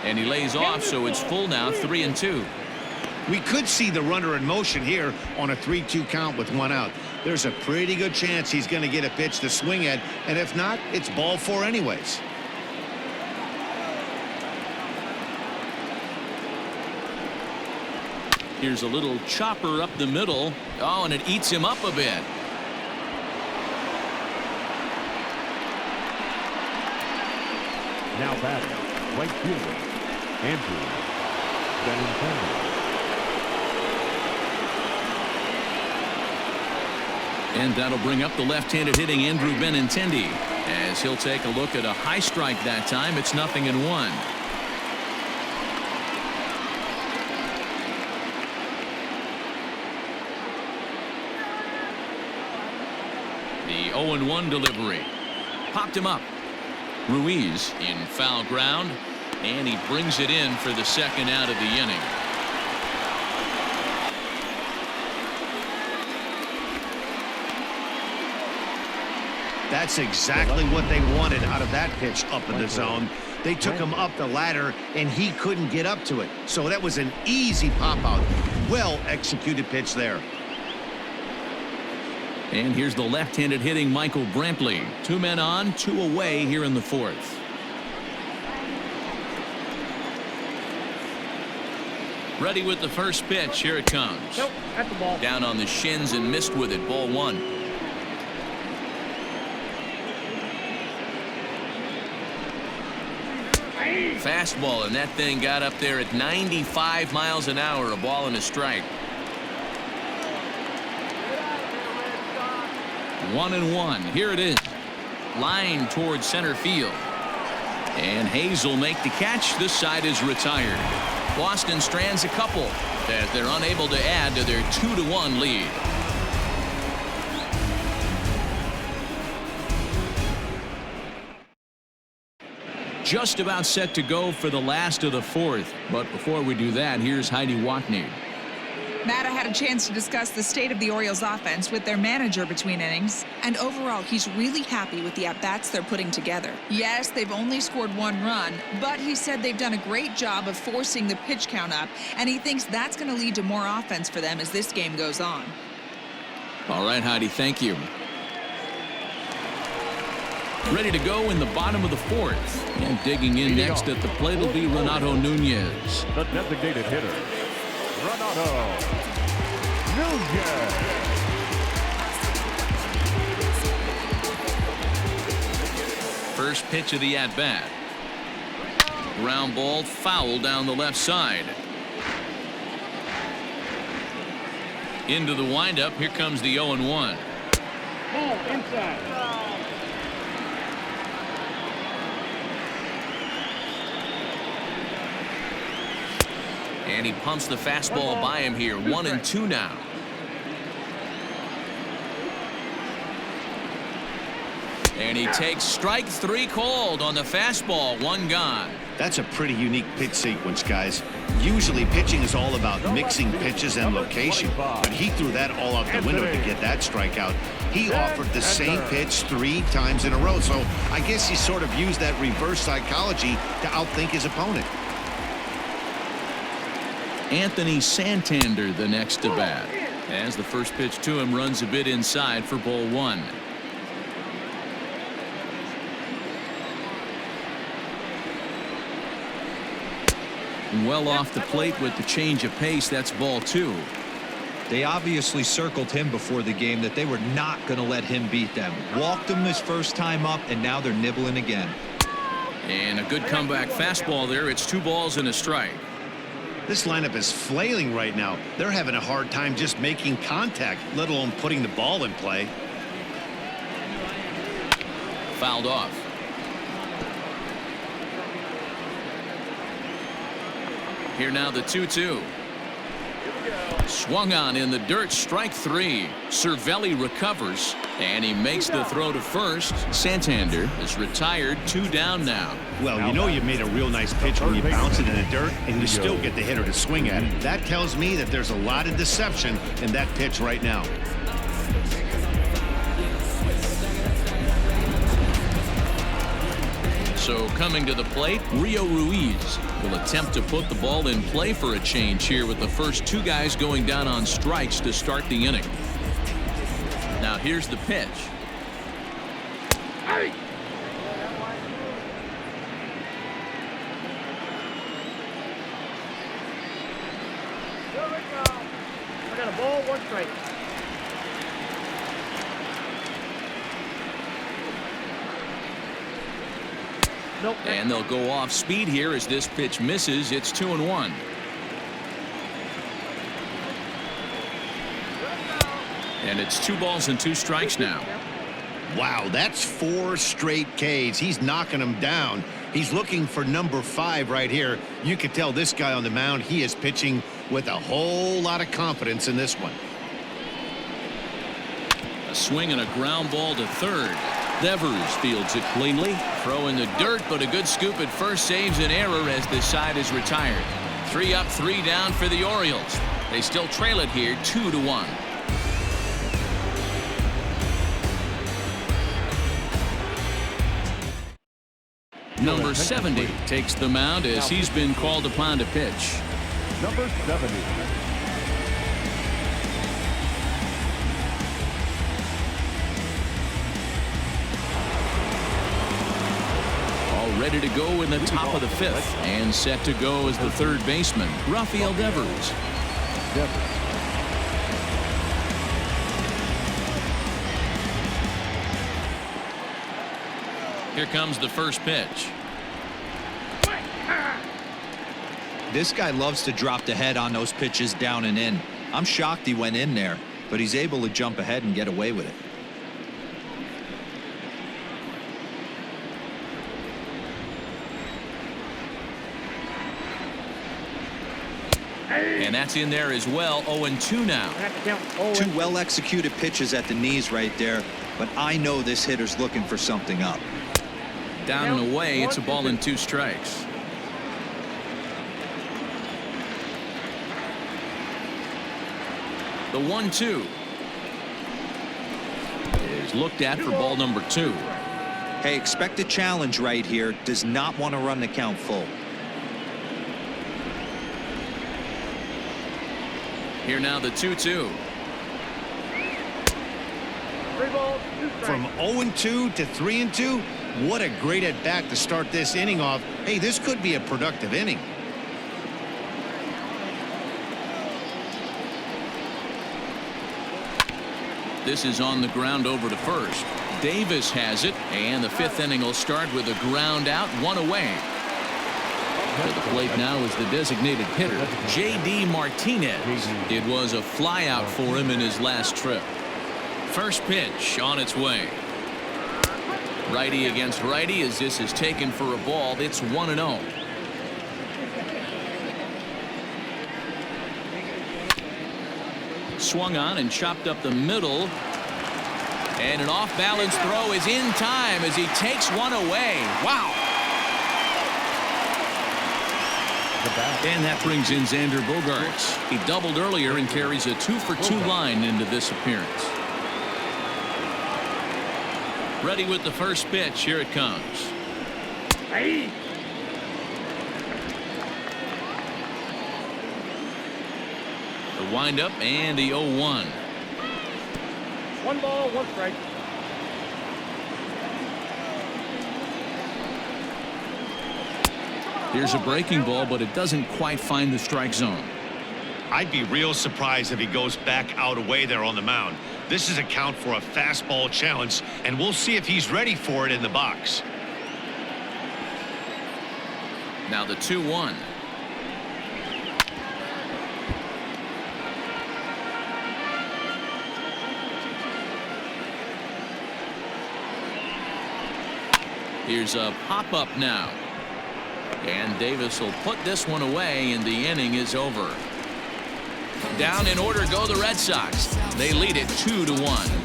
Speaker 1: And he lays off, so it's full now, 3-2.
Speaker 2: We could see the runner in motion here on a 3-2 count with 1 out. There's a pretty good chance he's going to get a pitch to swing at, and if not, it's ball 4 anyways.
Speaker 1: Here's a little chopper up the middle. Oh, and it eats him up a bit.
Speaker 4: Now batting, right fielder, Andrew Benintendi.
Speaker 1: And that'll bring up the left-handed hitting Andrew Benintendi as he'll take a look at a high strike that time. It's 0-1. The 0-1 delivery. Popped him up. Ruiz in foul ground, and he brings it in for the second out of the inning.
Speaker 2: That's exactly what they wanted out of that pitch up in the zone. They took him up the ladder, and he couldn't get up to it. So that was an easy pop-out. Well-executed pitch there.
Speaker 1: And here's the left-handed hitting Michael Brantley. 2 men on, 2 away here in the 4th. Ready with the first pitch. Here it comes.
Speaker 5: Nope, at the ball.
Speaker 1: Down on the shins and missed with it. Ball 1. Fastball, and that thing got up there at 95 miles an hour. A ball and a strike. 1-1. Here it is. Line towards center field. And Hayes will make the catch. This side is retired. Boston strands a couple as they're unable to add to their 2-1 lead. Just about set to go for the last of the 4th. But before we do that, here's Heidi Watney.
Speaker 6: Matt had a chance to discuss the state of the Orioles offense with their manager between innings, and overall he's really happy with the at-bats they're putting together. Yes, they've only scored 1 run, but he said they've done a great job of forcing the pitch count up, and he thinks that's going to lead to more offense for them as this game goes on.
Speaker 1: All right, Heidi, thank you. Ready to go in the bottom of the 4th. And digging in next at the plate will be Renato Nunez.
Speaker 4: The designated hitter, Renato Nunez.
Speaker 1: First pitch of the at-bat. Ground ball, foul down the left side. Into the windup. Here comes the 0-1.
Speaker 5: Ball inside.
Speaker 1: And he pumps the fastball by him here. 1-2 now. And he takes strike 3 called on the fastball. 1 gone.
Speaker 2: That's a pretty unique pitch sequence, guys. Usually pitching is all about mixing pitches and location, but he threw that all out the window to get that strikeout. He offered the same pitch 3 times in a row, so I guess he sort of used that reverse psychology to outthink his opponent.
Speaker 1: Anthony Santander the next to bat, as the first pitch to him runs a bit inside for ball 1. Well off the plate with the change of pace. That's ball 2.
Speaker 3: They obviously circled him before the game that they were not going to let him beat them. Walked him his first time up, and now they're nibbling again.
Speaker 1: And a good comeback fastball there. It's 2 balls and a strike.
Speaker 2: This lineup is flailing right now. They're having a hard time just making contact, let alone putting the ball in play.
Speaker 1: Fouled off. Here now the 2-2. Swung on in the dirt, strike 3. Cervelli recovers, and he makes the throw to first. Santander is retired, 2 down now.
Speaker 2: Well, you know you made a real nice pitch when you bounce it in the dirt and you still get the hitter to swing at it. That tells me that there's a lot of deception in that pitch right now.
Speaker 1: So coming to the plate, Rio Ruiz will attempt to put the ball in play for a change here with the first 2 guys going down on strikes to start the inning. Now here's the pitch.
Speaker 5: Hey! I got a ball, 1 strike. Nope.
Speaker 1: And they'll go off speed here as this pitch misses. It's 2-1. And it's 2 balls and 2 strikes now.
Speaker 2: Wow, that's 4 straight Ks. He's knocking them down. He's looking for number 5 right here. You could tell this guy on the mound, he is pitching with a whole lot of confidence in this one.
Speaker 1: A swing and a ground ball to third. Devers fields it cleanly. Throw in the dirt, but a good scoop at first saves an error as this side is retired. 3 up, 3 down for the Orioles. They still trail it here, 2-1. Number 70 takes the mound as he's been called upon to pitch.
Speaker 4: Number 70.
Speaker 1: Ready to go in the top of the 5th and set to go as the third baseman, Rafael Devers. Here comes the first pitch.
Speaker 3: This guy loves to drop the head on those pitches down and in. I'm shocked he went in there, but he's able to jump ahead and get away with it.
Speaker 1: And that's in there as well. 0-2 now.
Speaker 3: 2 well-executed pitches at the knees right there, but I know this hitter's looking for something up.
Speaker 1: Down and away, it's a ball and 2 strikes. The 1-2 is looked at for ball number 2.
Speaker 3: Hey, expect a challenge right here. Does not want to run the count full.
Speaker 1: Here now the 2-2.
Speaker 5: 3 balls, 2 strikes.
Speaker 2: From 0-2 to 3-2, what a great at bat to start this inning off. Hey, this could be a productive inning.
Speaker 1: This is on the ground over to first. Davis has it, and the 5th inning will start with a ground out, 1 away. To the plate now is the designated hitter, J.D. Martinez. It was a flyout for him in his last trip. First pitch on its way. Righty against righty as this is taken for a ball. It's 1-0. Swung on and chopped up the middle. And an off-balance throw is in time as he takes one away. Wow. And that brings in Xander Bogaerts. He doubled earlier and carries a 2-for-2 line into this appearance. Ready with the first pitch. Here it comes.
Speaker 5: Hey.
Speaker 1: The windup and the 0-1.
Speaker 5: 1 ball, 1 strike.
Speaker 1: Here's a breaking ball, but it doesn't quite find the strike zone.
Speaker 2: I'd be real surprised if he goes back out away there on the mound. This is a count for a fastball challenge, and we'll see if he's ready for it in the box.
Speaker 1: Now the 2-1. Here's a pop-up now. And Davis will put this one away, and the inning is over. Down in order go the Red Sox. They lead it 2-1.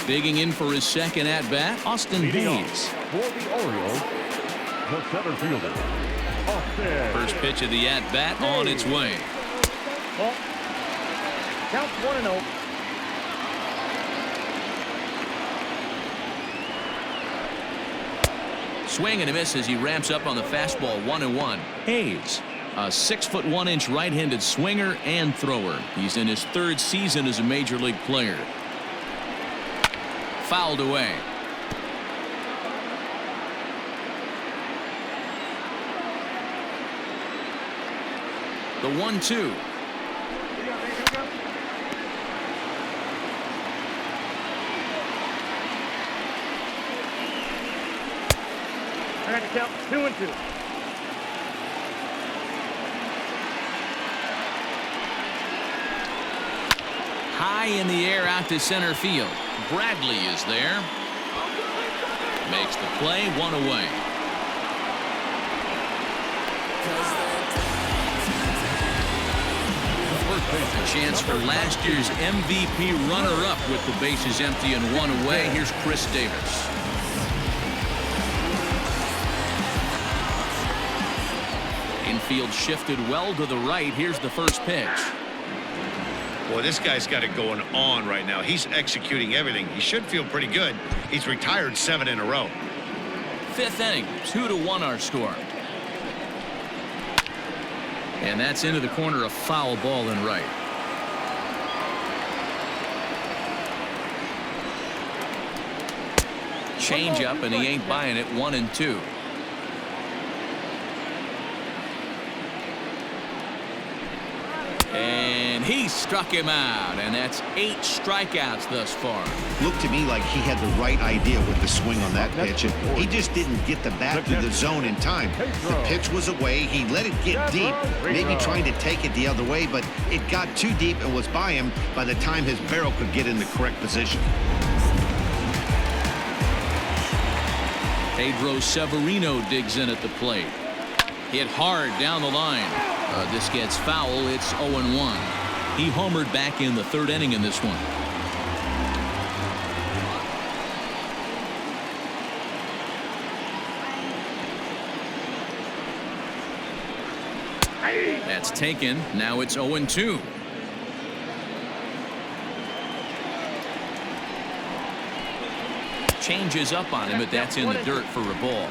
Speaker 1: Digging in for his second at-bat, Austin Hayes.
Speaker 4: For the Orioles, the center fielder, Austin.
Speaker 1: First pitch of the at-bat on its way.
Speaker 5: Ball. Count 1-0.
Speaker 1: Swing and a miss as he ramps up on the fastball. 1-1. Hayes, a 6'1" right-handed swinger and thrower. He's in his third season as a major league player. Fouled away. The 1-2.
Speaker 5: I got to count 2-2.
Speaker 1: High in the air out to center field. Bradley is there. Makes the play, 1 away. A chance for last year's MVP runner-up with the bases empty and 1 away. Here's Chris Davis. Infield shifted well to the right. Here's the first pitch.
Speaker 2: Well, this guy's got it going on right now. He's executing everything. He should feel pretty good. He's retired 7 in a row.
Speaker 1: Fifth inning, 2-1 our score. And that's into the corner, a foul ball in right. Change up, and he ain't buying it. 1-2. And he struck him out, and that's 8 strikeouts thus far.
Speaker 2: Looked to me like he had the right idea with the swing on that pitch, and he just didn't get the bat through the zone in time. The pitch was away. He let it get deep, maybe trying to take it the other way, but it got too deep and was by him by the time his barrel could get in the correct position.
Speaker 1: Pedro Severino digs in at the plate. Hit hard down the line. This gets foul. It's 0-1. He homered back in the third inning in this one. That's taken. Now it's 0-2. Changes up on him, but that's in the dirt for a ball.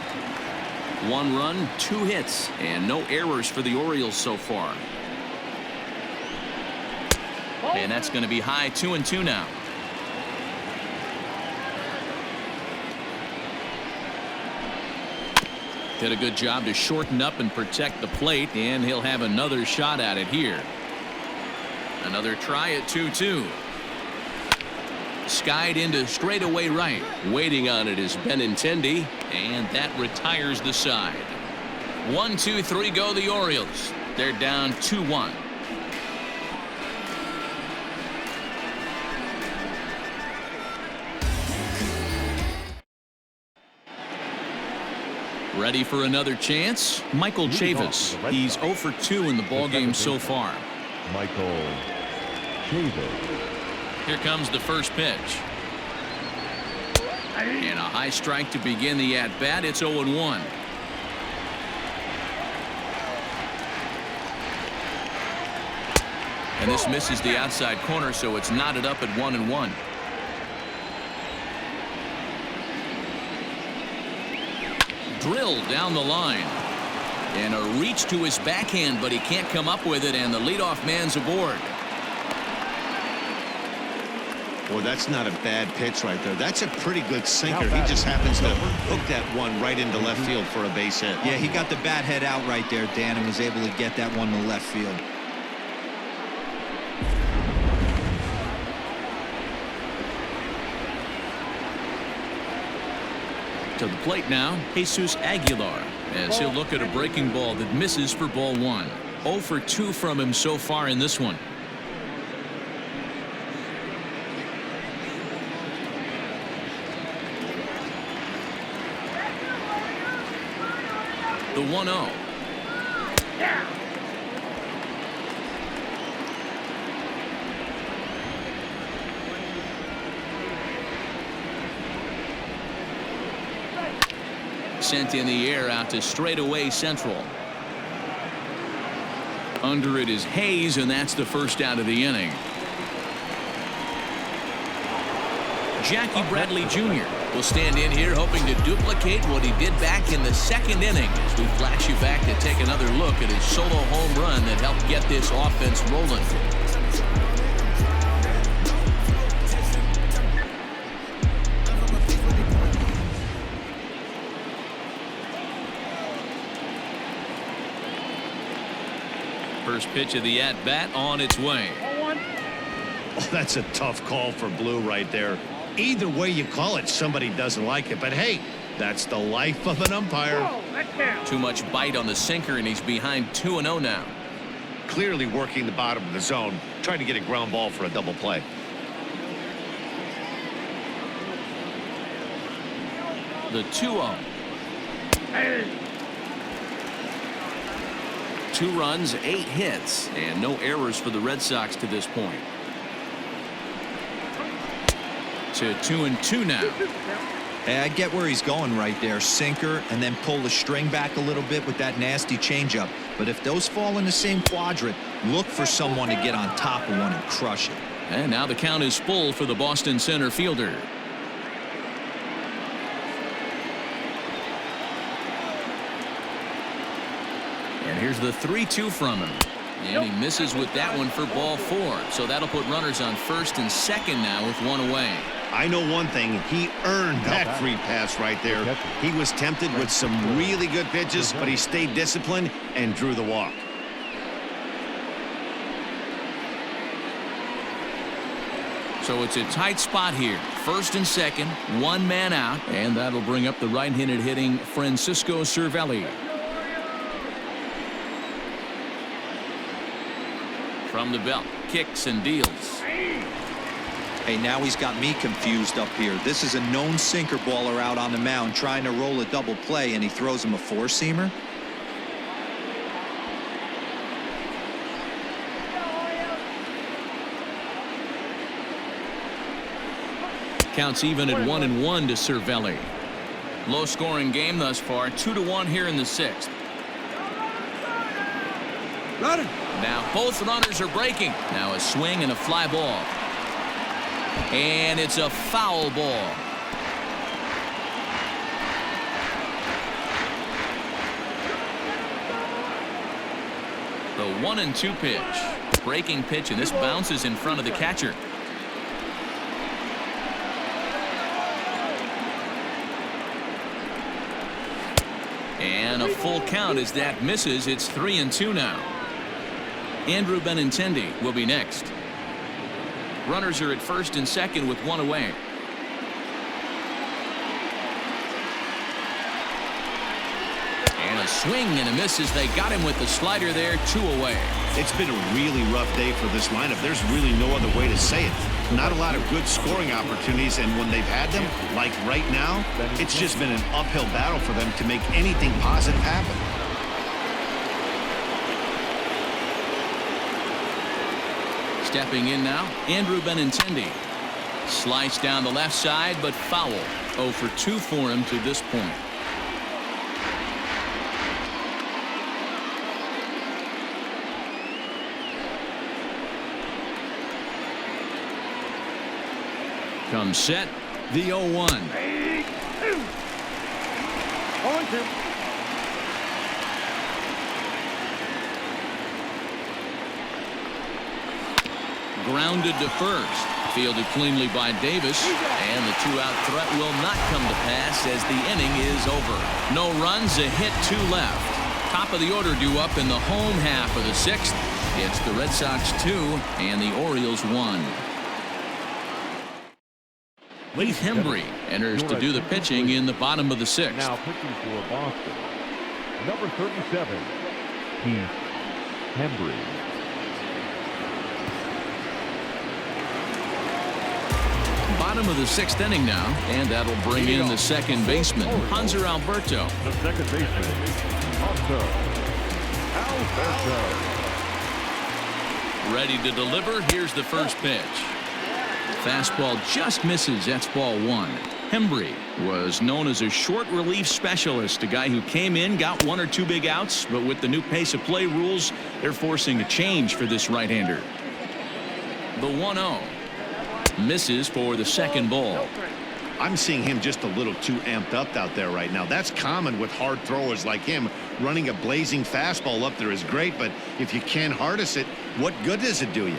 Speaker 1: 1 run, 2 hits, and no errors for the Orioles so far. And that's going to be high. 2-2 now. Did a good job to shorten up and protect the plate, and he'll have another shot at it here. Another try at 2-2. Skied into straightaway right. Waiting on it is Benintendi, and that retires the side. 1-2-3 go the Orioles. They're down 2-1. Ready for another chance? Michael Chavis. He's 0 for 2 in the ballgame so far.
Speaker 4: Michael Chavis.
Speaker 1: Here comes the first pitch. And a high strike to begin the at-bat. It's 0-1. And this misses the outside corner, so it's knotted up at 1-1. Drilled down the line. And a reach to his backhand, but he can't come up with it, and the leadoff man's aboard.
Speaker 2: Well, that's not a bad pitch right there. That's a pretty good sinker. He just happens to hook that one right into left field for a base hit.
Speaker 3: Yeah, he got the bat head out right there, Dan, and was able to get that one to left field.
Speaker 1: To the plate now, Jesus Aguilar, as he'll look at a breaking ball that misses for ball 1. 0 for 2 from him so far in this one. The 1-0. Sent in the air out to straightaway central. Under it is Hayes, and that's the first out of the inning. Jackie Bradley Jr. will stand in here hoping to duplicate what he did back in the second inning as we flash you back to take another look at his solo home run that helped get this offense rolling. First pitch of the at-bat on its way.
Speaker 2: Oh, that's a tough call for Blue right there. Either way you call it, somebody doesn't like it. But hey, that's the life of an umpire.
Speaker 1: Too much bite on the sinker, and he's behind 2-0 now.
Speaker 2: Clearly working the bottom of the zone, trying to get a ground ball for a double play.
Speaker 1: The 2-0. 2 runs, 8 hits, and no errors for the Red Sox to this point. To 2-2 now.
Speaker 3: Hey, I get where he's going right there. Sinker, and then pull the string back a little bit with that nasty changeup. But if those fall in the same quadrant, look for someone to get on top of one and crush it.
Speaker 1: And now the count is full for the Boston center fielder. And here's the 3-2 from him. And he misses with that one for ball 4. So that'll put runners on first and second now with 1 away.
Speaker 2: I know one thing. He earned that free pass right there. He was tempted with some really good pitches, but he stayed disciplined and drew the walk.
Speaker 1: So it's a tight spot here. First and second, 1 man out. And that'll bring up the right-handed hitting Francisco Cervelli. From the belt, kicks and deals.
Speaker 3: Hey, now he's got me confused up here. This is a known sinker baller out on the mound trying to roll a double play, and he throws him a 4-seamer.
Speaker 1: Counts even at 1-1 to Cervelli. Low-scoring game thus far, 2-1 here in the 6th. Now both runners are breaking. Now a swing and a fly ball. And it's a foul ball. The 1-2 pitch. Breaking pitch, and this bounces in front of the catcher. And a full count as that misses. It's 3-2 now. Andrew Benintendi will be next. Runners are at first and second with 1 away. And a swing and a miss as they got him with the slider there, 2 away.
Speaker 2: It's been a really rough day for this lineup. There's really no other way to say it. Not a lot of good scoring opportunities, and when they've had them, like right now, it's just been an uphill battle for them to make anything positive happen.
Speaker 1: Stepping in now, Andrew Benintendi. Sliced down the left side, but foul. 0 for 2 for him to this point. Comes set, the 0-1.
Speaker 5: 0-2.
Speaker 1: Grounded to first. Fielded cleanly by Davis. And the 2-out threat will not come to pass as the inning is over. No runs, a hit, 2 left. Top of the order due up in the home half of the 6th. It's the Red Sox 2 and the Orioles 1. Heath Hembree enters to do the pitching in the bottom of the 6th.
Speaker 4: Now pitching for Boston, number 37, Heath Hembree.
Speaker 1: Bottom of the 6th inning now, and that'll bring in the second baseman, Hanser Alberto.
Speaker 4: The second baseman,
Speaker 1: Ready to deliver. Here's the first pitch. Fastball just misses. That's ball one. Hembry was known as a short relief specialist, a guy who came in, got one or two big outs, but with the new pace of play rules, they're forcing a change for this right-hander. The 1-0 misses for the second ball.
Speaker 2: I'm seeing him just a little too amped up out there right now. That's common with hard throwers like him. Running a blazing fastball up there is great, but if you can't harness it, what good does it do you?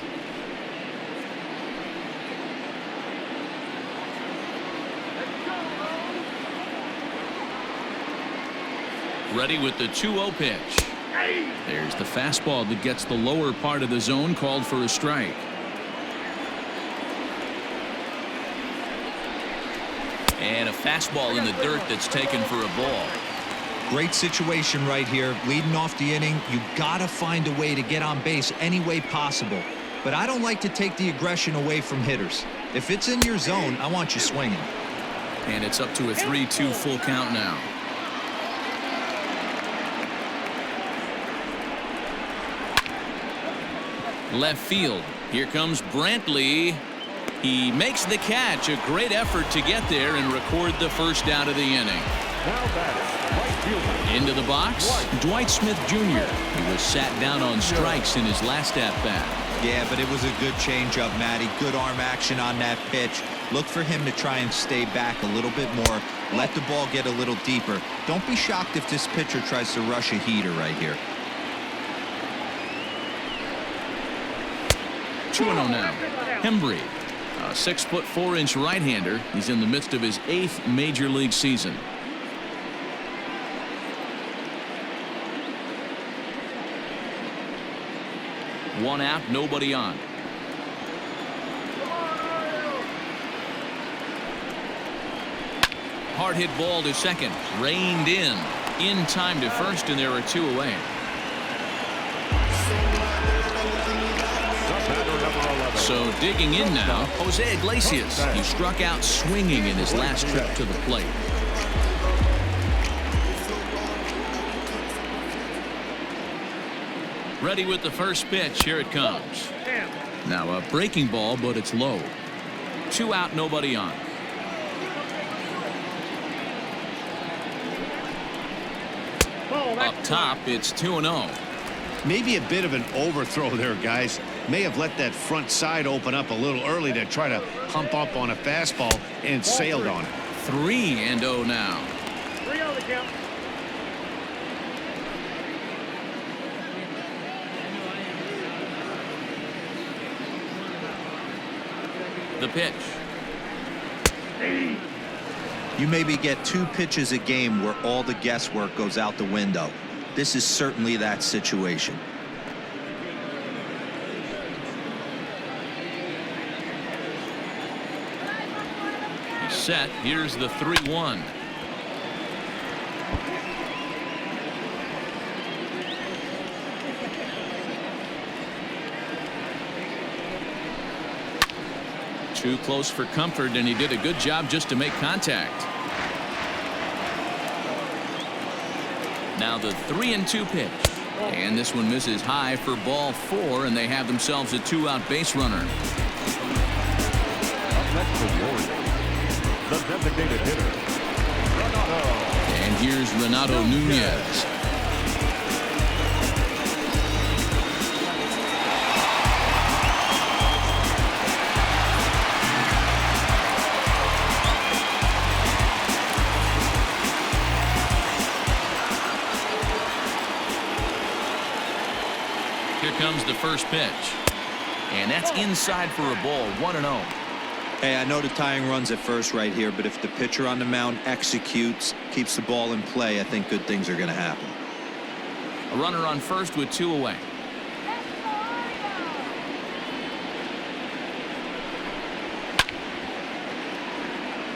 Speaker 1: Ready with the 2-0 pitch. There's the fastball that gets the lower part of the zone, called for a strike. And a fastball in the dirt that's taken for a ball.
Speaker 3: Great situation right here. Leading off the inning, you gotta find a way to get on base any way possible. But I don't like to take the aggression away from hitters. If it's in your zone, I want you swinging.
Speaker 1: And it's up to a 3-2 full count now. Left field. Here comes Brantley. He makes the catch. A great effort to get there and record the first out of the inning. Into the box, Dwight Smith Jr. He was sat down on strikes in his last at-bat.
Speaker 3: Yeah, but it was a good changeup, Matty. Good arm action on that pitch. Look for him to try and stay back a little bit more. Let the ball get a little deeper. Don't be shocked if this pitcher tries to rush a heater right here.
Speaker 1: 2-0 now. Hembry, a 6'4" right-hander. He's in the midst of his 8th major league season. One out, nobody on. Hard hit ball to second. Reined in time to first, and there are two away. So digging in now, Jose Iglesias. He struck out swinging in his last trip to the plate. Ready with the first pitch. Here it comes. Now a breaking ball, but it's low. 2 out, nobody on. Up top, it's 2-0.
Speaker 2: Maybe a bit of an overthrow there, guys. May have let that front side open up a little early to try to hump up on a fastball and sailed on it.
Speaker 1: 3-0 now.
Speaker 5: 3-0 the count.
Speaker 1: The pitch.
Speaker 3: You maybe get 2 pitches a game where all the guesswork goes out the window. This is certainly that situation.
Speaker 1: He's set. Here's the 3-1. Too close for comfort, and he did a good job just to make contact. Now the 3-2 pitch, and this one misses high for ball 4, and they have themselves a 2-out base runner.
Speaker 4: Up next is Orioles, the designated hitter, Renato.
Speaker 1: And here's Renato Nunez. Here comes the first pitch, and that's inside for a ball. 1-0.
Speaker 3: Hey, I know the tying run's at first right here, but if the pitcher on the mound executes, keeps the ball in play, I think good things are going to happen.
Speaker 1: A runner on first with 2 away.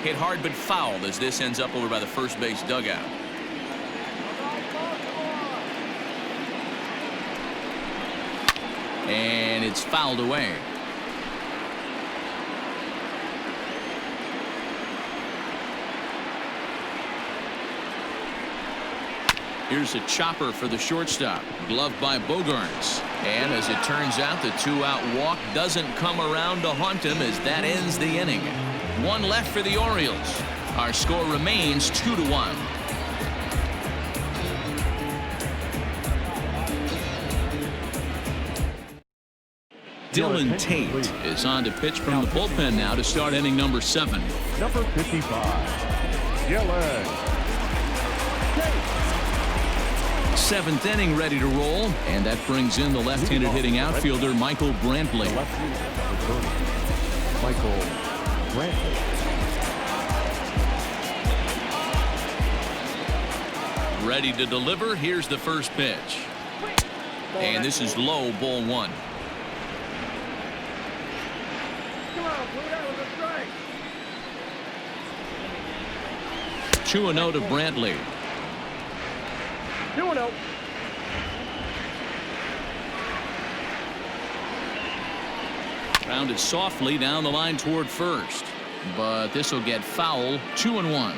Speaker 1: Hit hard but fouled as this ends up over by the first base dugout. And it's fouled away. Here's a chopper for the shortstop. Gloved by Bogarts. And as it turns out, the 2-out walk doesn't come around to haunt him as that ends the inning. One left for the Orioles. Our score remains 2-1. Dylan Tate is on to pitch from the bullpen now to start inning number 7.
Speaker 4: Number 55, Dylan Tate.
Speaker 1: 7th inning ready to roll, and that brings in the left-handed hitting outfielder Michael Brantley.
Speaker 4: Michael Brantley.
Speaker 1: Ready to deliver. Here's the first pitch. And this is low, ball 1.
Speaker 5: Come on, Blue, that was a strike.
Speaker 1: 2-0 to Brantley.
Speaker 5: 2-0.
Speaker 1: Grounded softly down the line toward first, but this will get foul. 2-1.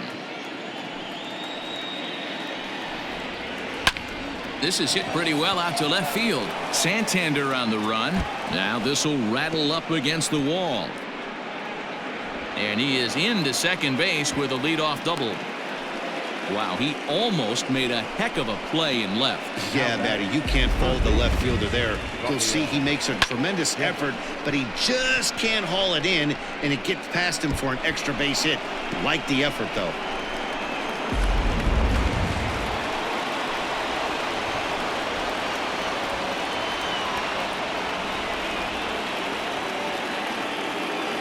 Speaker 1: This is hit pretty well out to left field. Santander on the run. Now this will rattle up against the wall. And he is into second base with a leadoff double. Wow, he almost made a heck of a play in left.
Speaker 2: Yeah, Matty, you can't fold the left fielder there. You'll see he makes a tremendous effort, but he just can't haul it in, and it gets past him for an extra base hit. Like the effort, though.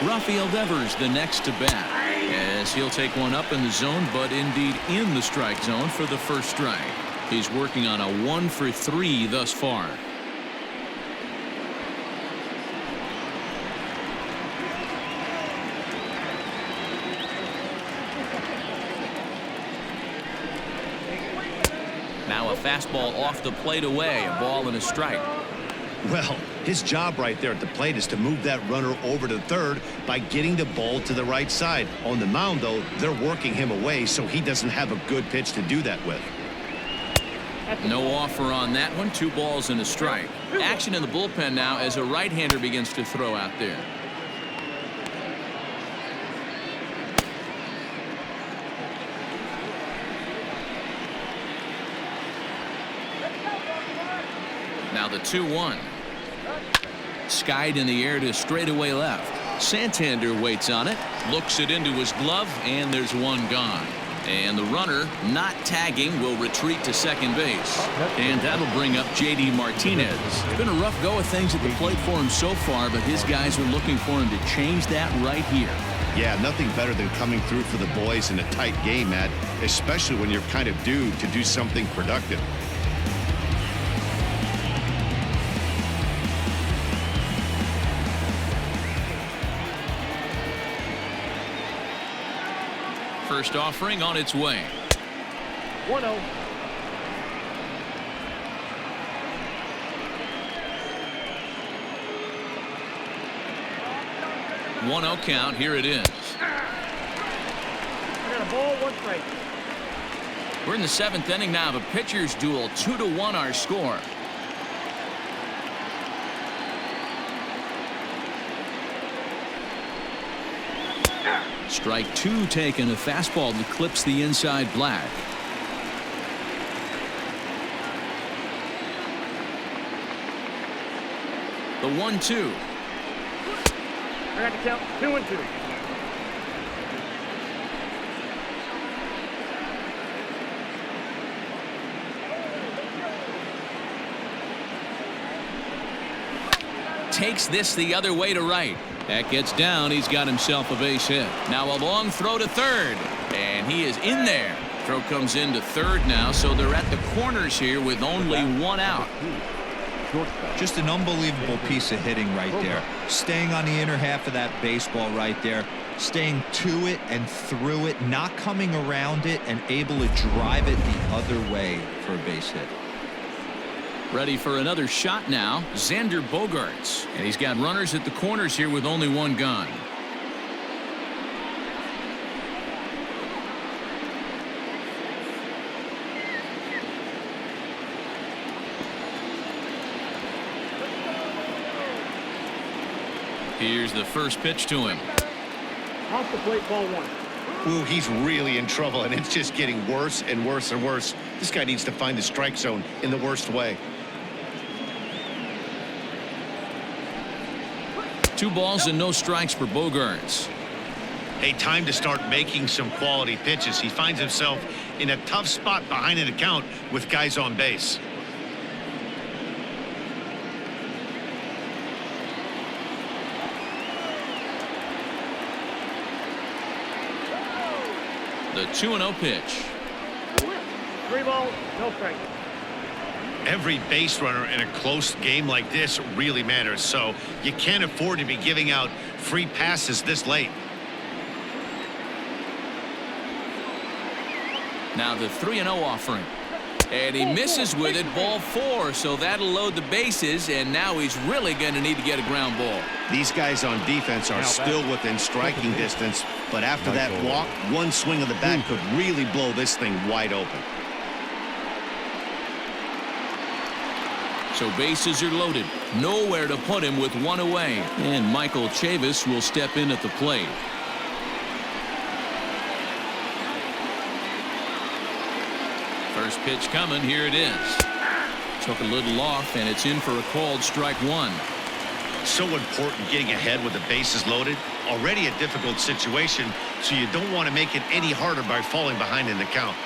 Speaker 1: Rafael Devers the next to bat, as he'll take one up in the zone, but indeed in the strike zone for the first strike. He's working on a 1-for-3 thus far. Now a fastball off the plate away, a ball and a strike.
Speaker 2: Well, his job right there at the plate is to move that runner over to third by getting the ball to the right side. On the mound, though, they're working him away, so he doesn't have a good pitch to do that with.
Speaker 1: No offer on that one. 2 balls and a strike. Action in the bullpen now as a right-hander begins to throw out there. Now the 2-1. Skied in the air to straightaway left. Santander waits on it, looks it into his glove, and there's one gone. And the runner, not tagging, will retreat to second base. And that'll bring up J.D. Martinez. It's been a rough go of things at the plate for him so far, but his guys are looking for him to change that right here.
Speaker 2: Yeah, nothing better than coming through for the boys in a tight game, Matt, especially when you're kind of due to do something productive.
Speaker 1: First offering on its way.
Speaker 5: 1-0.
Speaker 1: One-0 count. Here it is.
Speaker 5: I got a ball, 1 strike.
Speaker 1: We're in the 7th inning now of a pitcher's duel. 2-1 our score. Strike 2 taken. A fastball that clips the inside black. The 1-2.
Speaker 5: I got to count 2-2.
Speaker 1: Takes this the other way to right. That gets down. He's got himself a base hit. Now a long throw to third. And he is in there. Throw comes into third now, so they're at the corners here with only 1 out.
Speaker 3: Just an unbelievable piece of hitting right there. Staying on the inner half of that baseball right there. Staying to it and through it. Not coming around it and able to drive it the other way for a base hit.
Speaker 1: Ready for another shot now. Xander Bogaerts. And he's got runners at the corners here with only 1 gone. Here's the first pitch to him.
Speaker 5: Off the plate, ball one.
Speaker 2: Ooh, he's really in trouble, and it's just getting worse and worse and worse. This guy needs to find the strike zone in the worst way.
Speaker 1: 2 balls and no strikes for Bogaerts.
Speaker 2: Hey, time to start making some quality pitches. He finds himself in a tough spot behind an account with guys on base.
Speaker 1: The 2-0 pitch.
Speaker 5: 3 balls, no strike.
Speaker 2: Every base runner in a close game like this really matters, so you can't afford to be giving out free passes this late.
Speaker 1: Now the 3-0 offering. And he misses with it, ball 4, so that'll load the bases, and now he's really going to need to get a ground ball.
Speaker 2: These guys on defense are still within striking distance, but after that walk, one swing of the bat could really blow this thing wide open.
Speaker 1: So bases are loaded. Nowhere to put him with 1 away. And Michael Chavis will step in at the plate. First pitch coming. Here it is. Took a little off, and it's in for a called strike 1.
Speaker 2: So important getting ahead with the bases loaded. Already a difficult situation, so you don't want to make it any harder by falling behind in the count.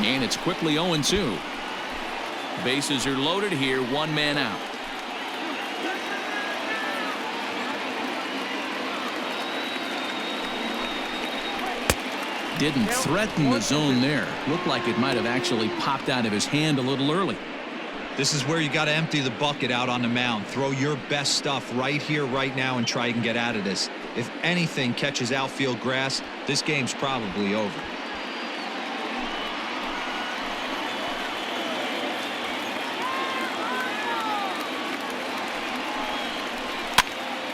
Speaker 1: And it's quickly 0-2. Bases are loaded here, 1 man out. Didn't threaten the zone there. Looked like it might have actually popped out of his hand a little early.
Speaker 3: This is where you got to empty the bucket out on the mound. Throw your best stuff right here, right now, and try and get out of this. If anything catches outfield grass, this game's probably over.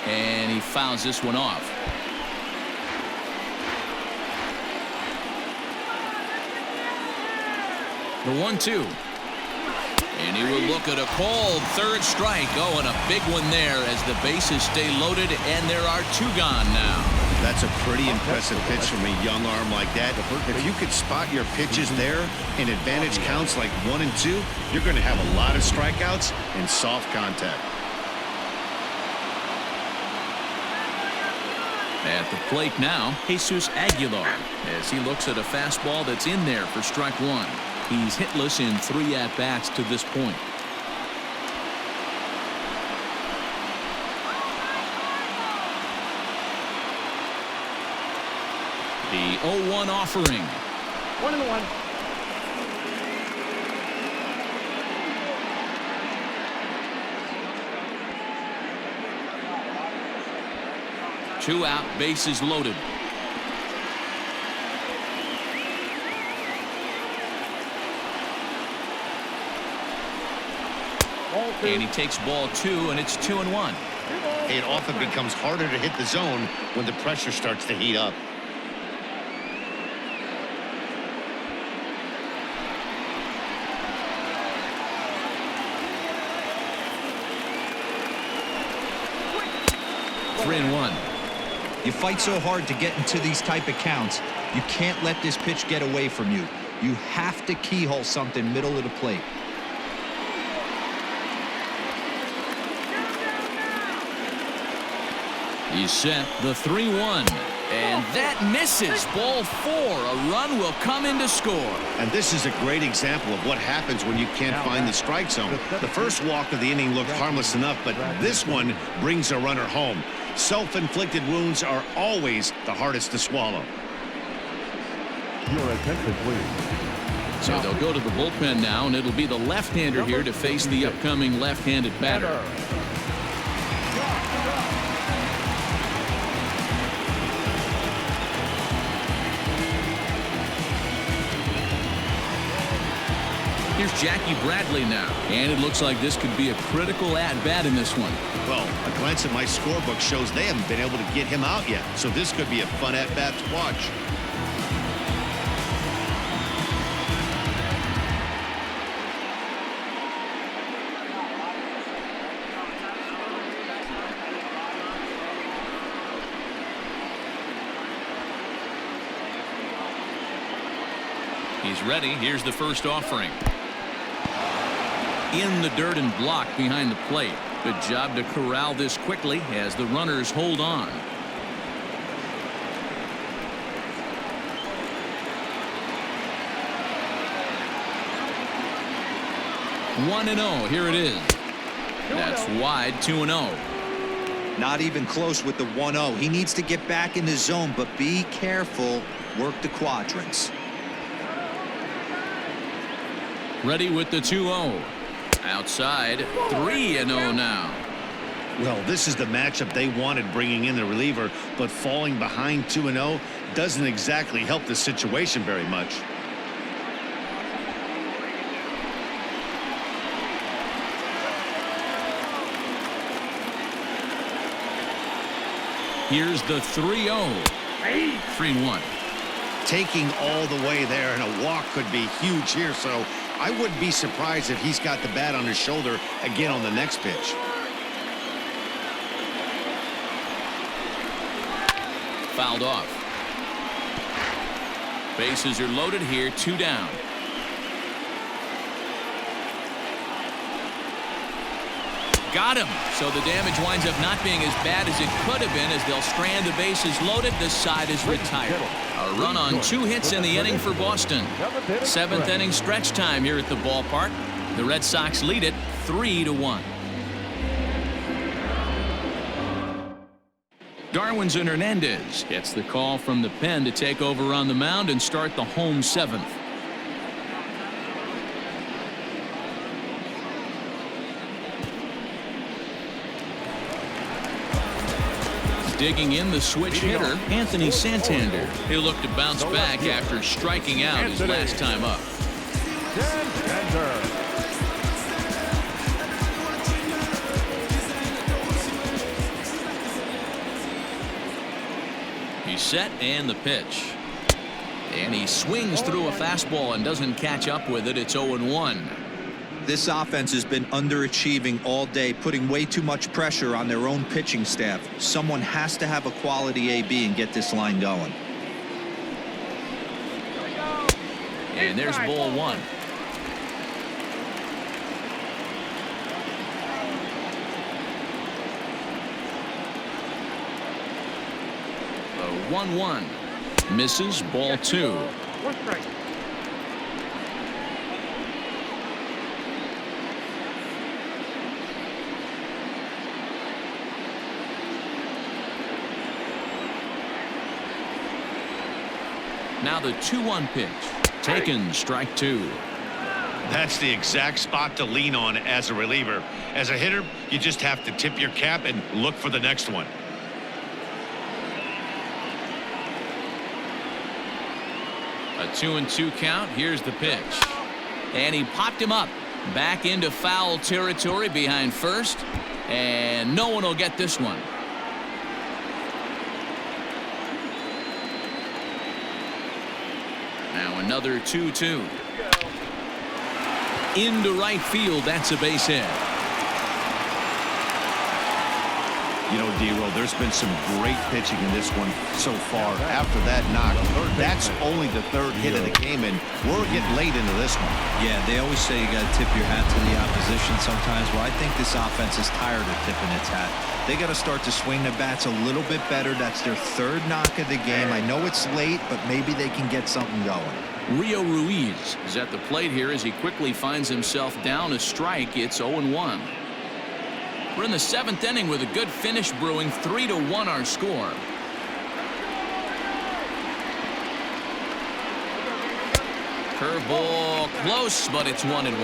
Speaker 1: And he fouls this one off. The 1-2. And he will look at a called third strike. Oh, and a big one there as the bases stay loaded, and there are 2 gone now.
Speaker 2: That's a pretty impressive pitch from a young arm like that. If you could spot your pitches there in advantage counts like 1 and 2, you're going to have a lot of strikeouts and soft contact.
Speaker 1: At the plate now, Jesus Aguilar, as he looks at a fastball that's in there for strike 1. He's hitless in 3 at-bats to this point. The 0-1 offering.
Speaker 5: 1-1.
Speaker 1: Two out, bases loaded. And he takes ball 2, and it's 2-1.
Speaker 2: It often becomes harder to hit the zone when the pressure starts to heat up.
Speaker 1: Three and 1.
Speaker 3: You fight so hard to get into these type of counts. You can't let this pitch get away from you. You have to keyhole something middle of the plate.
Speaker 1: He's set. The 3-1. And that misses. Ball 4. A run will come in to score.
Speaker 2: And this is a great example of what happens when you can't find the strike zone. The first walk of the inning looked harmless enough, but this one brings a runner home. Self-inflicted wounds are always the hardest to swallow.
Speaker 4: Your attention, please.
Speaker 1: So they'll go to the bullpen now, and it'll be the left-hander here to face the upcoming left-handed batter. Here's Jackie Bradley now, and it looks like this could be a critical at-bat in this one.
Speaker 2: Well, a glance at my scorebook shows they haven't been able to get him out yet, so this could be a fun at-bat to watch.
Speaker 1: He's ready. Here's the first offering. In the dirt and blocked behind the plate. Good job to corral this quickly as the runners hold on. 1-0. Here it is. That's wide. 2-0.
Speaker 3: Not even close with the 1-0. He needs to get back in the zone, but be careful. Work the quadrants.
Speaker 1: Ready with the 2-0. Outside. 3-0 now.
Speaker 2: Well, this is the matchup they wanted, bringing in the reliever, but falling behind 2-0 doesn't exactly help the situation very much.
Speaker 1: Here's the 3-0. 3-1.
Speaker 2: Taking all the way there, and a walk could be huge here, so I wouldn't be surprised if he's got the bat on his shoulder again on the next pitch.
Speaker 1: Fouled off. Bases are loaded here. 2 down. Got him. So the damage winds up not being as bad as it could have been as they'll strand the bases loaded. The side is retired. A run on 2 hits in the inning for Boston. 7th inning stretch time here at the ballpark. The Red Sox lead it 3-1. Darwinson Hernandez gets the call from the pen to take over on the mound and start the home 7th. Digging in the switch hitter, Anthony Santander. He'll look to bounce back after striking out his last time up. He's set and the pitch. And he swings through a fastball and doesn't catch up with it. It's 0-1.
Speaker 3: This offense has been underachieving all day, putting way too much pressure on their own pitching staff. Someone has to have a quality AB and get this line going.
Speaker 1: And there's ball 1. The 1-1 misses. Ball 2.
Speaker 5: 1 strike.
Speaker 1: Now the 2-1 pitch. Taken. Strike 2.
Speaker 2: That's the exact spot to lean on as a reliever. As a hitter, you just have to tip your cap and look for the next one.
Speaker 1: A 2-2 count. Here's the pitch. And he popped him up. Back into foul territory behind first. And no one will get this one. Now another 2-2. Into right field. That's a base hit.
Speaker 2: You know, D-Roll, there's been some great pitching in this one so far. After that knock, that's only the 3rd hit of the game, and we're getting late into this one.
Speaker 3: Yeah, they always say you got to tip your hat to the opposition sometimes. Well, I think this offense is tired of tipping its hat. They got to start to swing the bats a little bit better. That's their 3rd knock of the game. I know it's late, but maybe they can get something going.
Speaker 1: Rio Ruiz is at the plate here as he quickly finds himself down a strike. It's 0-1. We're in the 7th inning with a good finish brewing. 3-1 our score. Curveball close, but it's 1-1.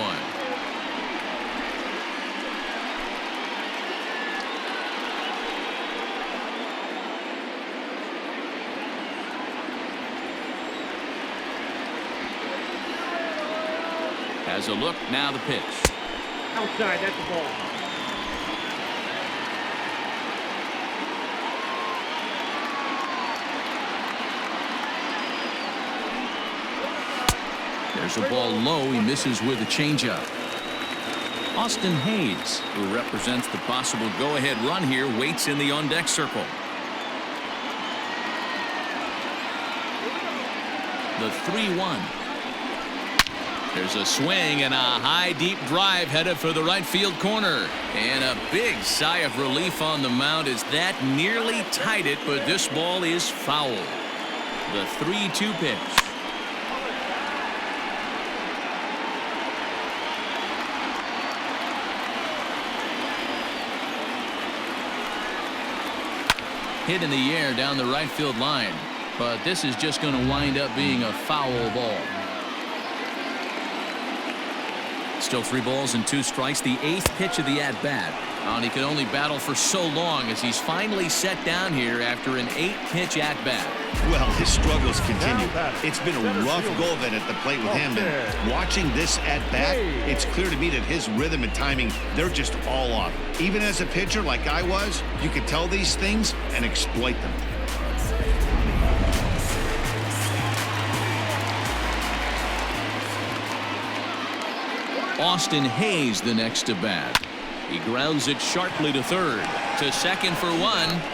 Speaker 1: Has a look. Now the pitch.
Speaker 5: Outside. That's the ball.
Speaker 1: There's a ball low. He misses with a changeup. Austin Hayes, who represents the possible go-ahead run here, waits in the on-deck circle. The 3-1. There's a swing and a high deep drive headed for the right field corner. And a big sigh of relief on the mound as that nearly tied it, but this ball is foul. The 3-2 pitch. Hit in the air down the right field line, but this is just going to wind up being a foul ball. Still 3 balls and 2 strikes, the 8th pitch of the at-bat. And he could only battle for so long as he's finally set down here after an 8-pitch at-bat.
Speaker 2: Well, his struggles continue. It's been a rough go of it at the plate with him. And watching this at-bat, it's clear to me that his rhythm and timing, they're just all off. Even as a pitcher like I was, you could tell these things and exploit them.
Speaker 1: Austin Hayes the next to bat. He grounds it sharply to third. To second for 1.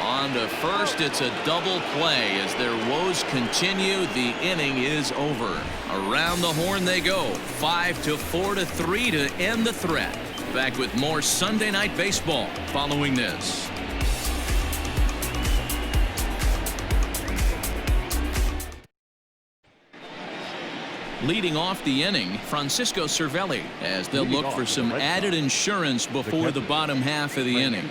Speaker 1: On to first, it's a double play. As their woes continue, the inning is over. Around the horn they go. 5-4-3 to end the threat. Back with more Sunday Night Baseball following this. Leading off the inning, Francisco Cervelli, as they'll look for some added insurance before the bottom half of the inning.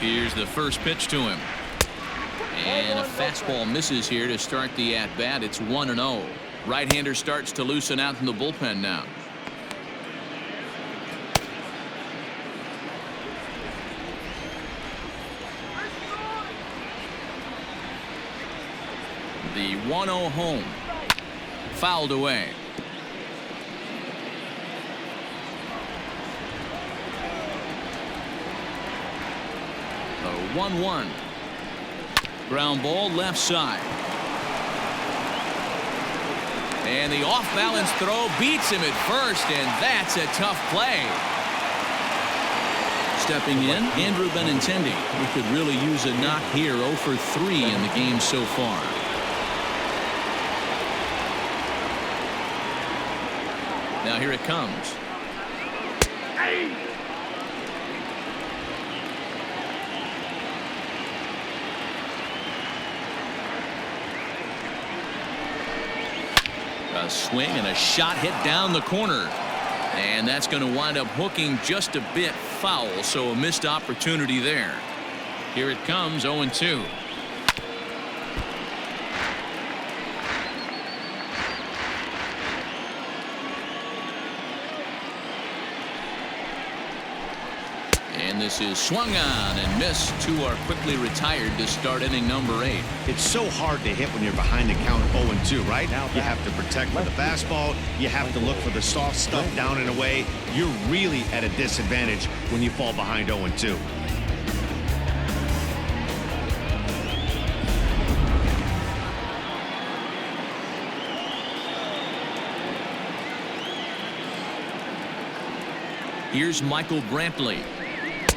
Speaker 1: Here's the first pitch to him. And a fastball misses here to start the at-bat. It's 1-0. Right-hander starts to loosen out in the bullpen now. The 1-0 home. Fouled away. The 1-1. Ground ball left side. And the off-balance throw beats him at first, and that's a tough play. Stepping in, Andrew Benintendi, who could really use a knock here. 0 for 3 in the game so far. Now here it comes. A swing and a shot hit down the corner. And that's going to wind up hooking just a bit foul, so a missed opportunity there. Here it comes, 0-2. And this is swung on and missed. 2 are quickly retired to start inning number 8.
Speaker 2: It's so hard to hit when you're behind the count 0-2, right? You have to protect with the fastball. You have to look for the soft stuff down and away. You're really at a disadvantage when you fall behind 0-2.
Speaker 1: Here's Michael Brantley,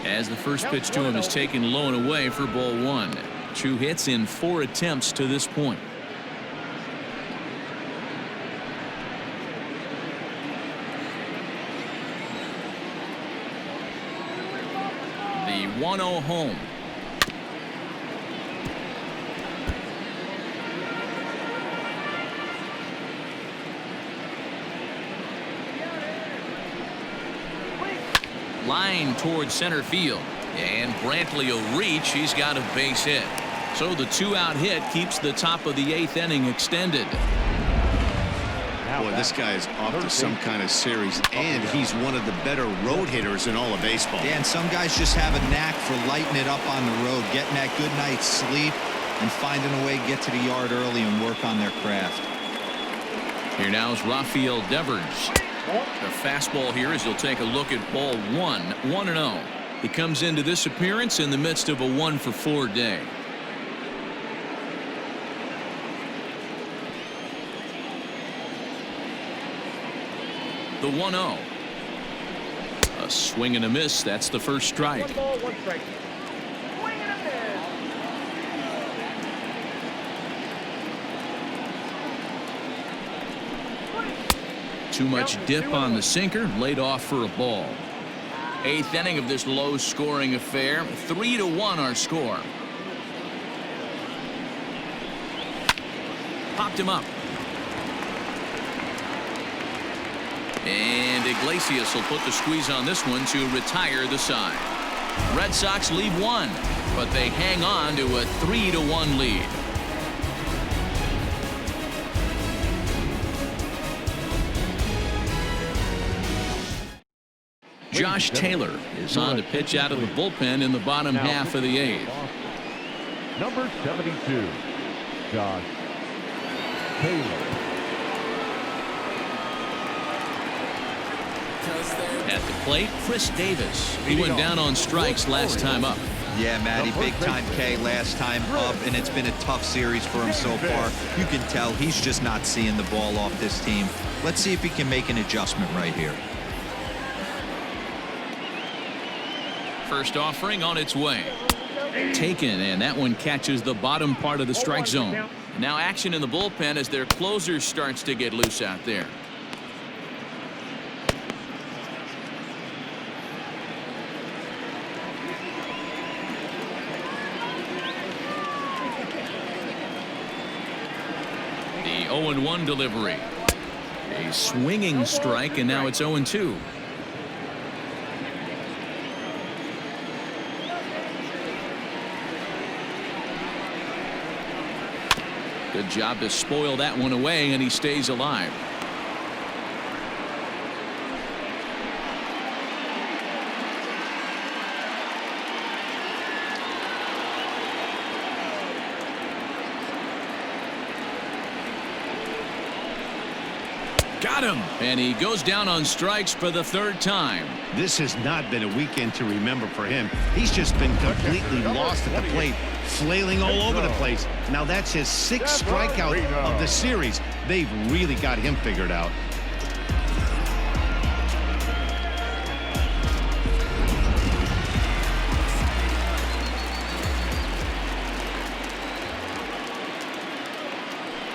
Speaker 1: as the first pitch to him is taken low and away for ball 1. 2 hits in 4 attempts to this point. The 1-0 home. Line towards center field, and Brantley will reach. He's got a base hit, so the 2-out hit keeps the top of the 8th inning extended.
Speaker 2: Boy, this guy is off to some kind of series, and he's one of the better road hitters in all of baseball.
Speaker 3: Yeah, and some guys just have a knack for lighting it up on the road, getting that good night's sleep and finding a way to get to the yard early and work on their craft.
Speaker 1: Here now is Rafael Devers. The fastball here as he'll take a look at ball 1. 1-0. He comes into this appearance in the midst of a 1-for-4 day. The 1-0. A swing and a miss. That's the first strike.
Speaker 5: 1 ball, 1 strike. Swing and a miss.
Speaker 1: Too much dip on the sinker, laid off for a ball. 8th inning of this low-scoring affair. 3-1 our score. Popped him up. And Iglesias will put the squeeze on this one to retire the side. Red Sox leave 1, but they hang on to a 3-1 lead. Josh Taylor is on to pitch out of the bullpen in the bottom half of the 8th.
Speaker 4: Number 72, Josh Taylor.
Speaker 1: At the plate, Chris Davis. He went down on strikes last time up.
Speaker 3: Yeah, Matty, big time K last time up, and it's been a tough series for him so far. You can tell he's just not seeing the ball off this team. Let's see if he can make an adjustment right here.
Speaker 1: First offering on its way. Taken, and that one catches the bottom part of the strike zone. Now action in the bullpen as their closer starts to get loose out there. The 0-1 delivery. A swinging strike, and now it's 0-2. Good job to spoil that one away, and he stays alive. Got him, and he goes down on strikes for the 3rd time.
Speaker 2: This has not been a weekend to remember for him. He's just been completely lost at the plate, flailing all over the place. Now that's his 6th strikeout of the series. They've really got him figured out.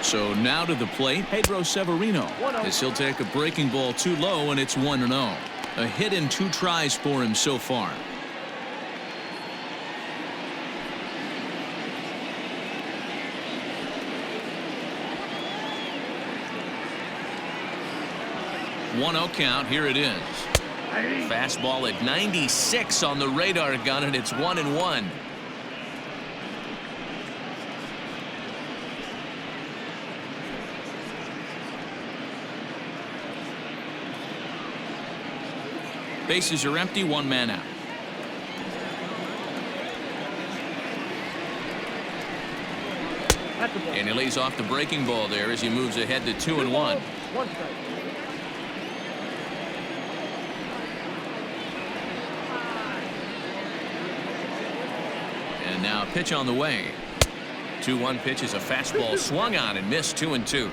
Speaker 1: So now to the plate, Pedro Severino, as he'll take a breaking ball too low, and it's 1-0. A hit in 2 tries for him so far. One-0 count. Here it is. Fastball at 96 on the radar gun, and it's 1-1. Bases are empty, 1 man out. And he lays off the breaking ball there as he moves ahead to 2-1.
Speaker 5: 1 strike.
Speaker 1: And now a pitch on the way. 2-1 pitch is a fastball swung on and missed. 2-2.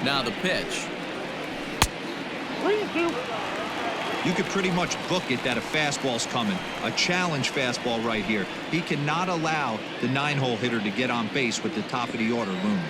Speaker 1: Now the pitch.
Speaker 5: 3-2.
Speaker 3: You could pretty much book it that a fastball's coming. A challenge fastball right here. He cannot allow the 9-hole hitter to get on base with the top of the order looming.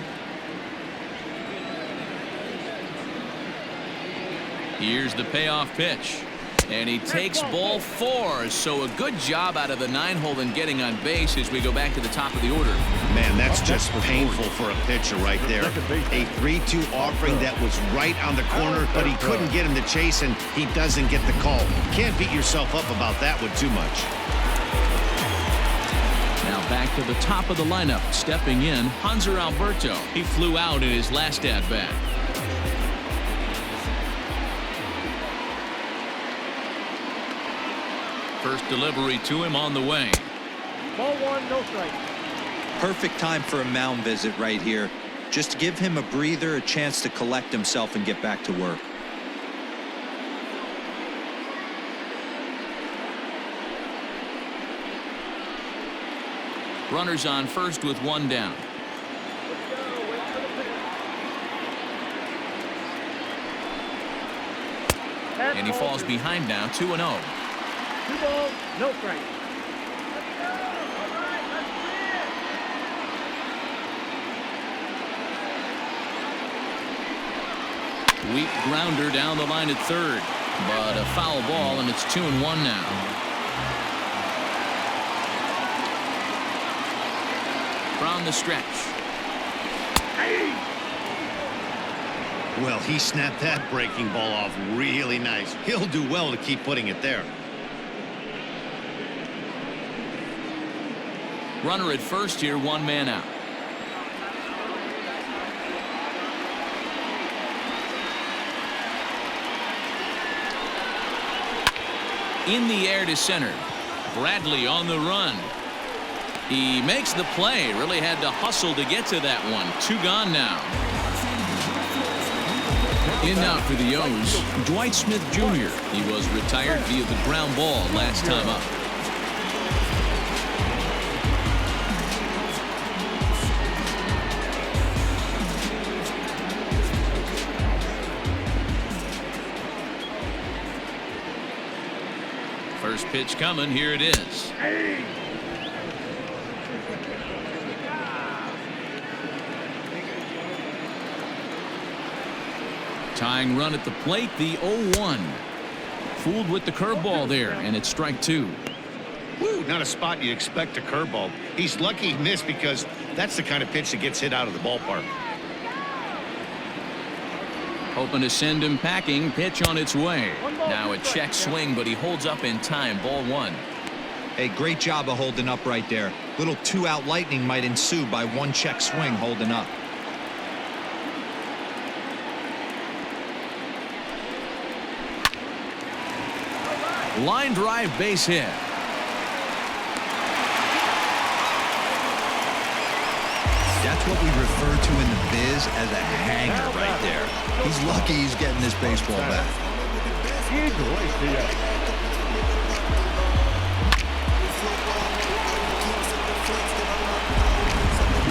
Speaker 1: Here's the payoff pitch. And he takes ball 4. So a good job out of the 9-hole in getting on base as we go back to the top of the order.
Speaker 2: Man, that's just painful for a pitcher right there. A 3-2 offering that was right on the corner, but he couldn't get him to chase, and he doesn't get the call. Can't beat yourself up about that one too much.
Speaker 1: Now back to the top of the lineup. Stepping in, Hanser Alberto. He flew out in his last at-bat. First delivery to him on the way.
Speaker 5: Ball 1, no strike.
Speaker 3: Perfect time for a mound visit right here. Just give him a breather, a chance to collect himself and get back to work.
Speaker 1: Runners on first with 1 down. And he falls behind now, 2-0.
Speaker 5: 2 balls, no strikes.
Speaker 1: Weak grounder down the line at third, but a foul ball, and it's 2-1 now. From the stretch.
Speaker 2: Well, he snapped that breaking ball off really nice. He'll do well to keep putting it there.
Speaker 1: Runner at first here, 1 man out. In the air to center. Bradley on the run. He makes the play. Really had to hustle to get to that one. 2 gone now. In now for the O's, Dwight Smith Jr. He was retired via the ground ball last time up. First pitch coming. Here it is. Tying run at the plate, the 0-1. Fooled with the curveball there, and it's strike 2.
Speaker 2: Woo, not a spot you'd expect a curveball. He's lucky he missed because that's the kind of pitch that gets hit out of the ballpark.
Speaker 1: Hoping to send him packing. Pitch on its way. Now a check swing, but he holds up in time. Ball 1.
Speaker 3: Hey, great job of holding up right there. Little 2-out lightning might ensue by 1 check swing holding up.
Speaker 1: Line drive, base hit.
Speaker 3: That's what we refer to in the biz as a hanger right there. He's lucky he's getting this baseball back.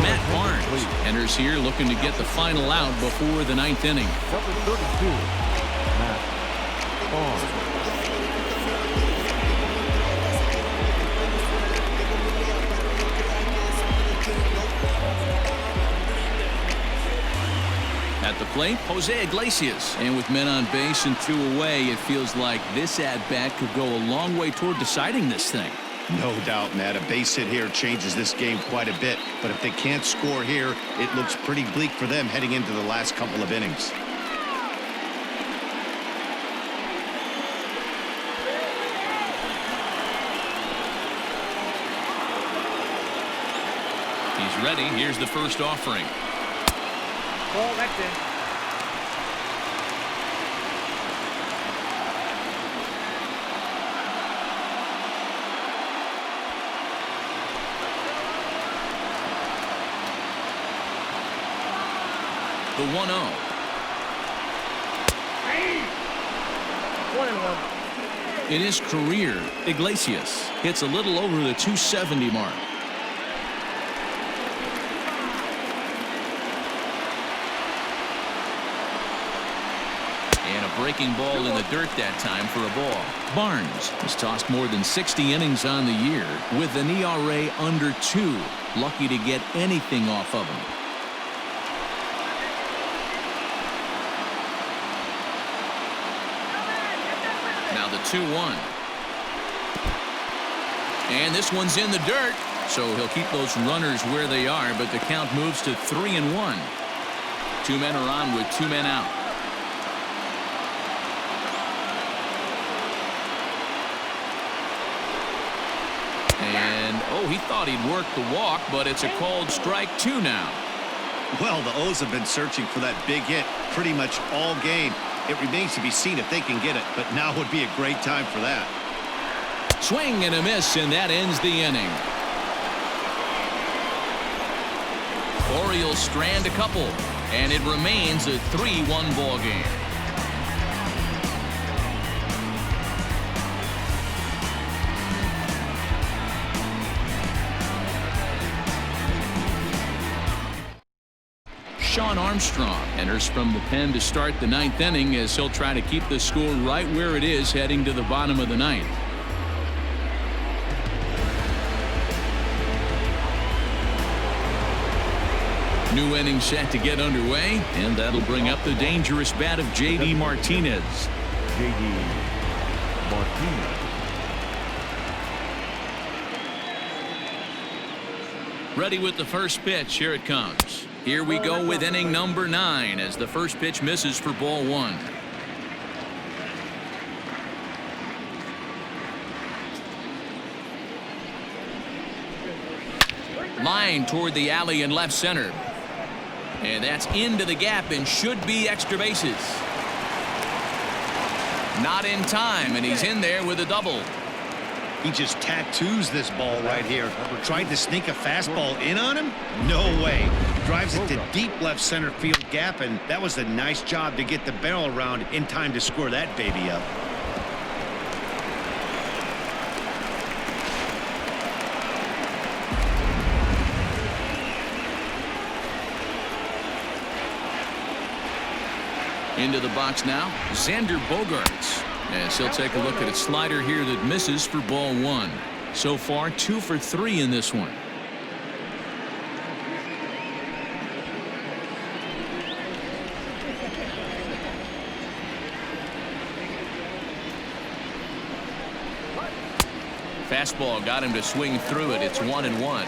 Speaker 1: Matt Barnes enters here looking to get the final out before the 9th inning.
Speaker 4: Number 32, Matt Barnes.
Speaker 1: At the plate, Jose Iglesias. And with men on base and 2 away, it feels like this at-bat could go a long way toward deciding this thing.
Speaker 2: No doubt, Matt. A base hit here changes this game quite a bit. But if they can't score here, it looks pretty bleak for them heading into the last couple of innings.
Speaker 1: He's ready. Here's the first offering.
Speaker 5: Ball, that's in.
Speaker 1: The 1-0.
Speaker 5: 1-1.
Speaker 1: In his career, Iglesias hits a little over the 270 mark. And a breaking ball in the dirt that time for a ball. Barnes has tossed more than 60 innings on the year with an ERA under 2. Lucky to get anything off of him. Now the 2-1. And this one's in the dirt, so he'll keep those runners where they are, but the count moves to 3-1. 2 men are on with 2 men out. And, oh, he thought he'd work the walk, but it's a called strike 2 now.
Speaker 2: Well, the O's have been searching for that big hit pretty much all game. It remains to be seen if they can get it, but now would be a great time for that.
Speaker 1: Swing and a miss, and that ends the inning. Orioles strand a couple, and it remains a 3-1 ball game. Sean Armstrong enters from the pen to start the 9th inning as he'll try to keep the score right where it is heading to the bottom of the 9th. New inning set to get underway, and that'll bring up the dangerous bat of J.D. Martinez.
Speaker 4: J.D. Martinez.
Speaker 1: Ready with the first pitch. Here it comes. Here we go with inning number 9 as the first pitch misses for ball 1. Line toward the alley in left center. And that's into the gap and should be extra bases. Not in time, and he's in there with a double.
Speaker 2: He just tattoos this ball right here. Tried to sneak a fastball in on him? No way. Drives it to deep left center field gap, and that was a nice job to get the barrel around in time to score that baby up.
Speaker 1: Into the box now, Xander Bogaerts. As he'll take a look at a slider here that misses for ball 1. So far, 2 for 3 in this one. Fastball got him to swing through it. It's 1-1.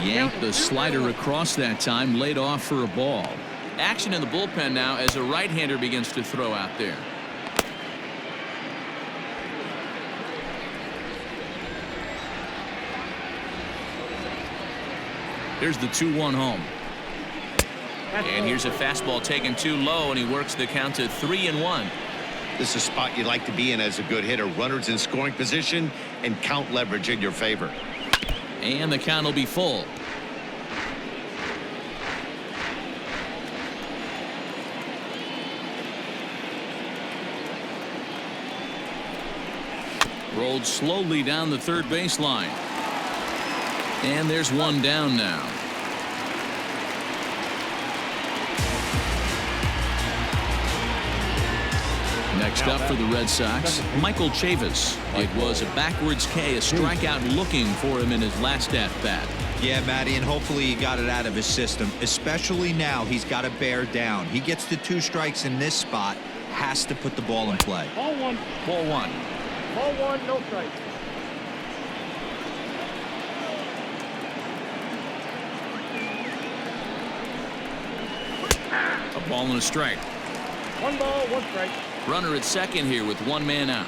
Speaker 1: Yanked the slider across that time, laid off for a ball. Action in the bullpen now as a right-hander begins to throw out there. Here's the 2-1 home. And here's a fastball taken too low, and he works the count to 3-1.
Speaker 2: This is a spot you'd like to be in as a good hitter. Runners in scoring position and count leverage in your favor.
Speaker 1: And the count will be full. Rolled slowly down the third baseline. And there's one down now. Next up for the Red Sox, Michael Chavis. It was a backwards K, a strikeout looking for him in his last at-bat.
Speaker 3: Yeah, Matty, and hopefully he got it out of his system, especially now he's got to bear down. He gets the 2 strikes in this spot, has to put the ball in play.
Speaker 5: Ball 1.
Speaker 1: Ball 1.
Speaker 5: Ball 1, no strike.
Speaker 1: A ball and a strike.
Speaker 5: 1 ball, 1 strike.
Speaker 1: Runner at second here with 1 man out.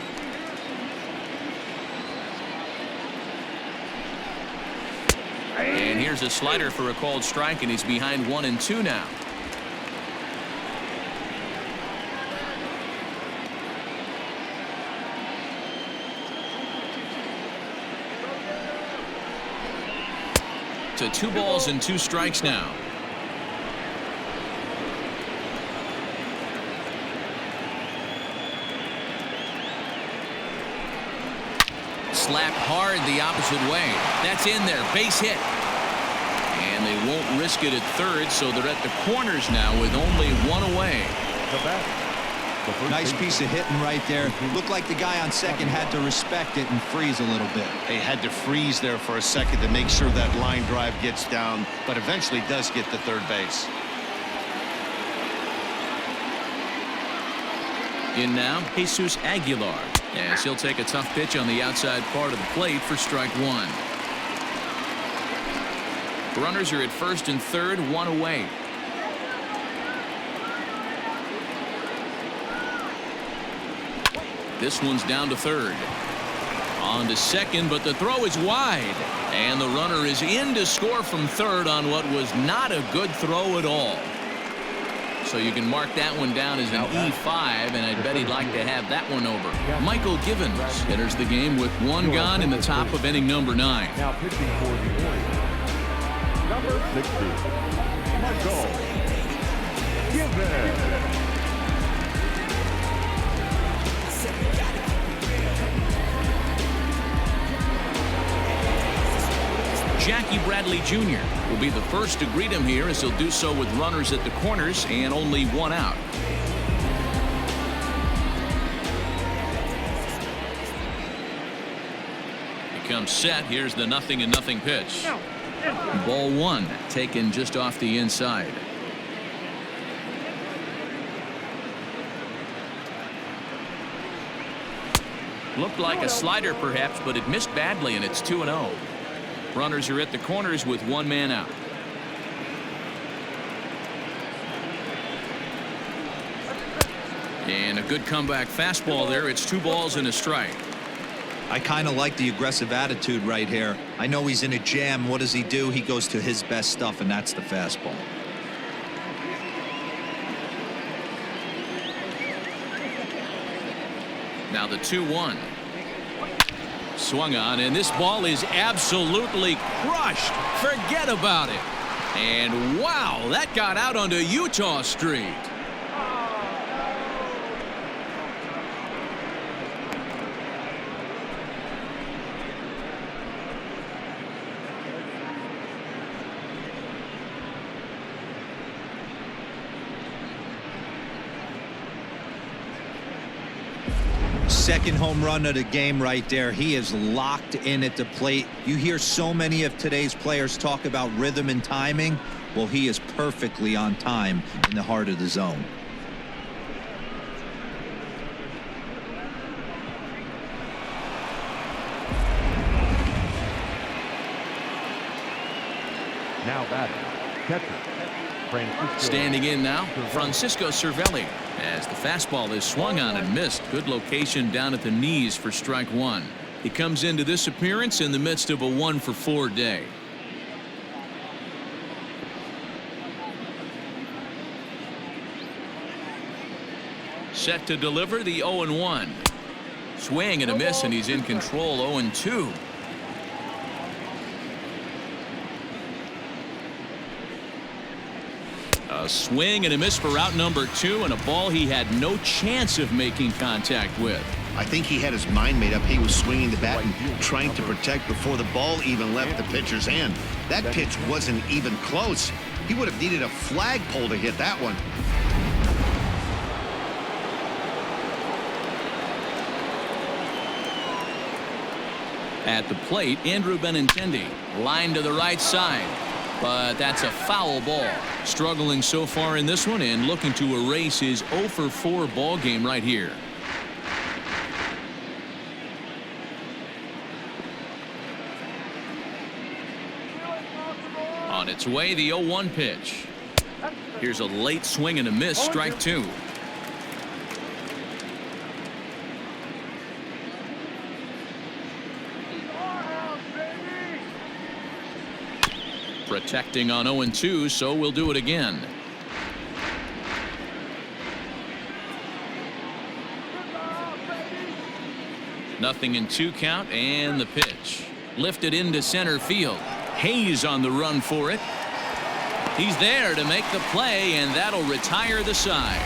Speaker 1: And here's a slider for a called strike, and he's behind 1-2 now. To 2 balls and 2 strikes now. Slapped hard the opposite way. That's in there. Base hit. And they won't risk it at third, so they're at the corners now with only 1 away.
Speaker 3: Nice piece of hitting right there. Looked like the guy on second had to respect it and freeze a little bit.
Speaker 2: They had to freeze there for a second to make sure that line drive gets down, but eventually does get to third base.
Speaker 1: In now, Jesus Aguilar, as he'll take a tough pitch on the outside part of the plate for strike 1. Runners are at first and third, 1 away. This one's down to third. On to second, but the throw is wide. And the runner is in to score from third on what was not a good throw at all. So you can mark that one down as an E5, and I bet he'd like to have that one over. Michael Givens enters the game with 1 gone in the top of inning number 9.
Speaker 4: Now pitching for the Orioles, number 60, bullpen.
Speaker 1: Jackie Bradley Jr. will be the first to greet him here, as he'll do so with runners at the corners and only one out. He comes set. Here's the 0-0 pitch. Ball one, taken just off the inside. Looked like a slider perhaps, but it missed badly, and it's 2-0. Runners are at the corners with one man out. And a good comeback fastball there. It's 2 balls and a strike.
Speaker 3: I kind of like the aggressive attitude right here. I know he's in a jam. What does he do? He goes to his best stuff, and that's the fastball.
Speaker 1: Now the 2-1. Swung on, and this ball is absolutely crushed. Forget about it. And wow, that got out onto Utah Street.
Speaker 3: Second home run of the game right there. He is locked in at the plate. You hear so many of today's players talk about rhythm and timing. Well, he is perfectly on time in the heart of the zone.
Speaker 4: Now batting, catcher, Francisco.
Speaker 1: Standing in now, Francisco Cervelli, as the fastball is swung on and missed. Good location down at the knees for strike one. He comes into this appearance in the midst of a 1-for-4 day. Set to deliver the 0-1. Swing and a miss, and he's in control. 0-2. A swing and a miss for out number 2, and a ball he had no chance of making contact with.
Speaker 2: I think he had his mind made up. He was swinging the bat and trying to protect before the ball even left the pitcher's hand. That pitch wasn't even close. He would have needed a flagpole to hit that one.
Speaker 1: At the plate, Andrew Benintendi, line to the right side. But that's a foul ball. Struggling so far in this one and looking to erase his 0-for-4 ball game right here. On its way, the 0-1 pitch. Here's a late swing and a miss, strike 2. Protecting on 0-2, so we'll do it again. Nothing in 2 count, and the pitch. Lifted into center field. Hayes on the run for it. He's there to make the play, and that'll retire the side.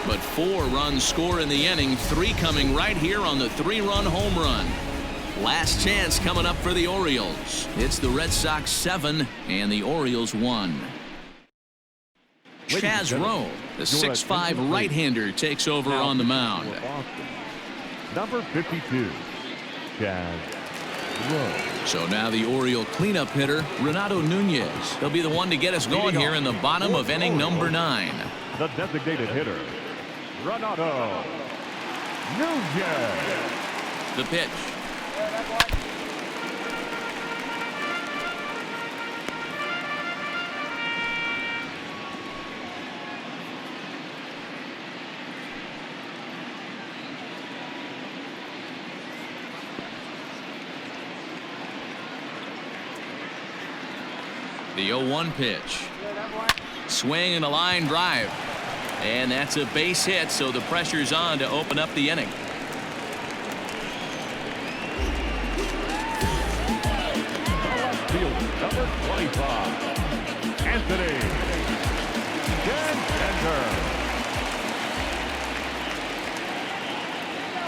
Speaker 1: But 4 runs score in the inning, 3 coming right here on the 3-run home run. Last chance coming up for the Orioles. It's the Red Sox 7 and the Orioles 1. Chaz Rowe, the 6'5" right-hander, takes over on the mound.
Speaker 4: Number 52, Chaz Rowe.
Speaker 1: So now the Oriole cleanup hitter, Renato Nunez. He'll be the one to get us going here in the bottom of inning number 9.
Speaker 4: The designated hitter, Renato Nunez.
Speaker 1: The pitch. The 0-1 pitch. Swing and a line drive. And that's a base hit, so the pressure's on to open up the inning.
Speaker 4: Number 25, Anthony Santander.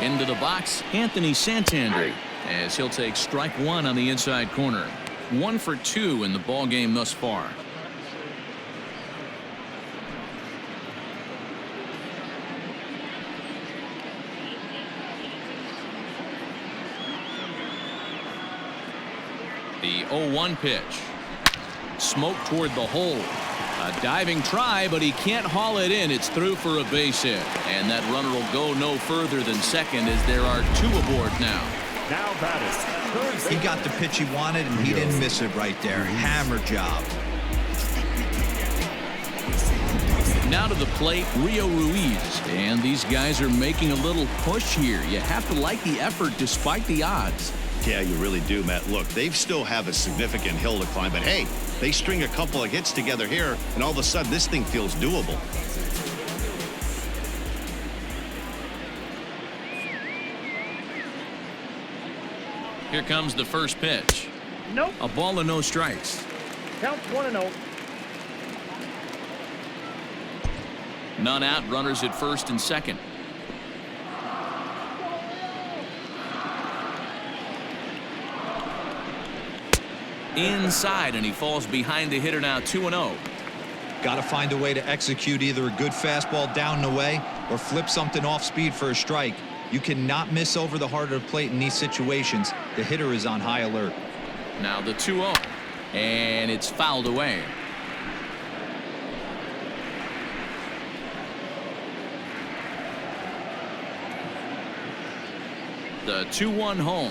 Speaker 1: Into the box, Anthony Santander, as he'll take strike one on the inside corner. 1 for 2 in the ball game thus far. The 0-1 pitch. Smoke toward the hole. A diving try, but he can't haul it in. It's through for a base hit. And that runner will go no further than second as there are 2 aboard now.
Speaker 4: Now batting.
Speaker 3: He got the pitch he wanted, and he didn't miss it right there. Hammer job.
Speaker 1: Now to the plate, Rio Ruiz. And these guys are making a little push here. You have to like the effort despite the odds.
Speaker 2: Yeah, you really do, Matt. Look, they still have a significant hill to climb, but hey, they string a couple of hits together here, and all of a sudden this thing feels doable.
Speaker 1: Here comes the first pitch.
Speaker 5: Nope.
Speaker 1: A ball and no strikes.
Speaker 5: Counts 1-0.
Speaker 1: None out, runners at first and second. Inside, and he falls behind the hitter now. 2-0.
Speaker 3: Got to find a way to execute either a good fastball down and away or flip something off speed for a strike. You cannot miss over the heart of the plate in these situations. The hitter is on high alert.
Speaker 1: Now the 2-0, and it's fouled away. The 2-1 home.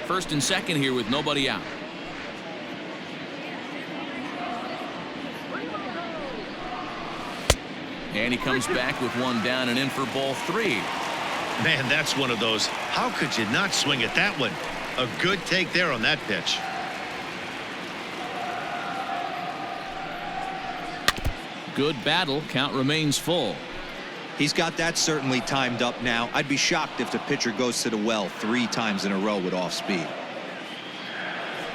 Speaker 1: First and second here with nobody out. And he comes back with one down and in for ball 3.
Speaker 2: Man, that's one of those. How could you not swing at that one? A good take there on that pitch.
Speaker 1: Good battle. Count remains full.
Speaker 3: He's got that certainly timed up now. I'd be shocked if the pitcher goes to the well 3 times in a row with off speed.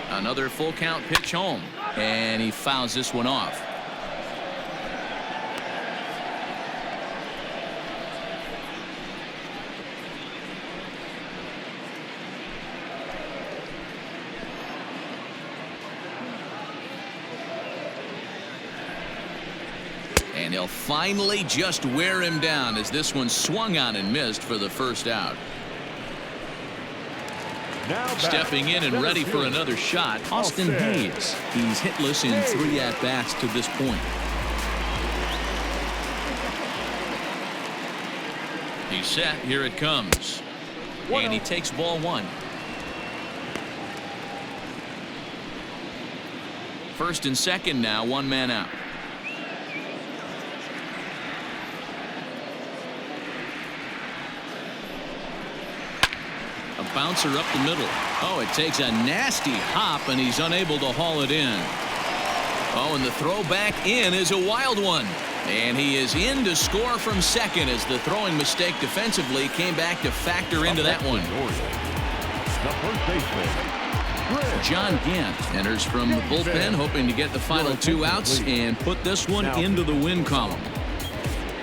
Speaker 1: Another full count pitch home, and he fouls this one off. And he'll finally just wear him down as this one swung on and missed for the first out.
Speaker 4: Now
Speaker 1: Stepping in and ready for another shot, Austin Hayes. He's hitless in 3 at-bats to this point. He's set. Here it comes. And he takes ball 1. First and second now, 1 man out. A bouncer up the middle. Oh, it takes a nasty hop, and he's unable to haul it in. Oh, and the throw back in is a wild one. And he is in to score from second as the throwing mistake defensively came back to factor into that one.
Speaker 4: the first baseman,
Speaker 1: John Gant enters from the bullpen, hoping to get the final 2 outs and put this one into the win column.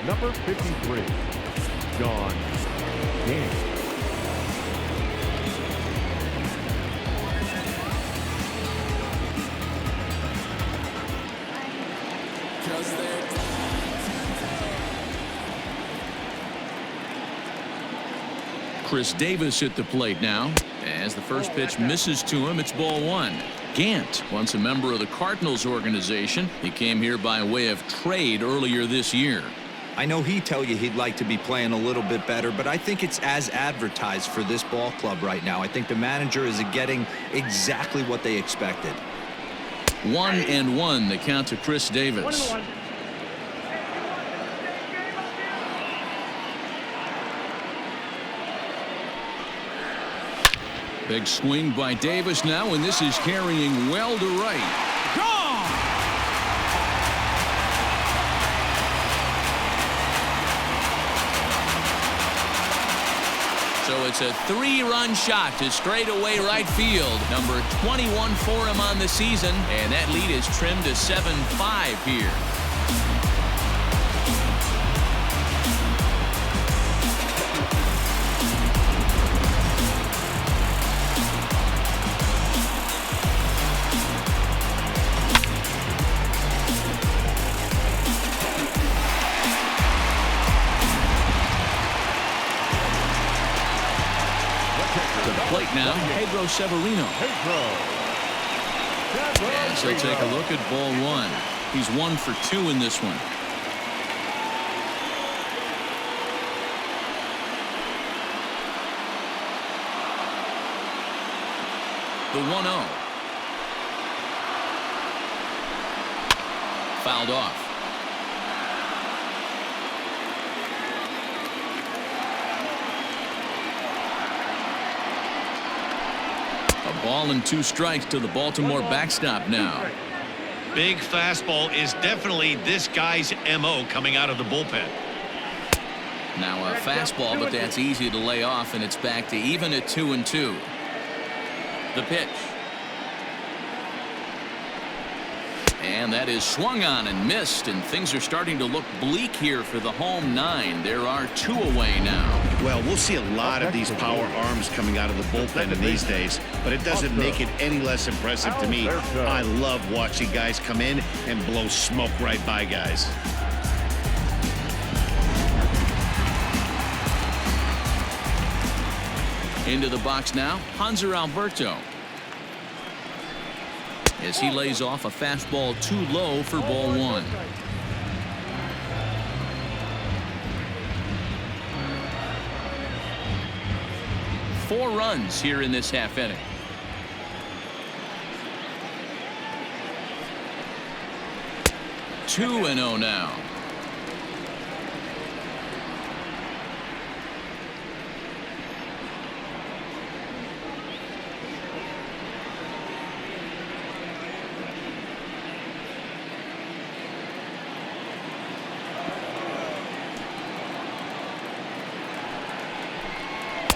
Speaker 4: Number 53, John Gant.
Speaker 1: Chris Davis at the plate now. As the first pitch misses to him, it's ball 1. Gant, once a member of the Cardinals organization, he came here by way of trade earlier this year.
Speaker 3: I know he'd tell you he'd like to be playing a little bit better, but I think it's as advertised for this ball club right now. I think the manager is getting exactly what they expected.
Speaker 1: 1-1 the count to Chris Davis.
Speaker 5: 1-1.
Speaker 1: Big swing by Davis now, and this is carrying well to right. Gone! So it's a 3-run shot to straightaway right field. Number 21 for him on the season, and that lead is trimmed to 7-5 here. Plate now, Pedro Severino. As he'll take a look at ball 1. He's 1 for 2 in this one. The 1-0. Fouled off. Ball and 2 strikes to the Baltimore backstop now.
Speaker 2: Big fastball is definitely this guy's MO coming out of the bullpen.
Speaker 1: Now a fastball, but that's easy to lay off, and it's back to even at 2-2. The pitch. And that is swung on and missed, and things are starting to look bleak here for the home 9. There are 2 away now.
Speaker 2: Well, we'll see a lot of these power arms coming out of the bullpen in these days, but it doesn't make it any less impressive to me. I love watching guys come in and blow smoke right by guys.
Speaker 1: Into the box now, Hanser Alberto. As he lays off a fastball too low for ball 1. Four runs here in this half inning. Two 2-0 now.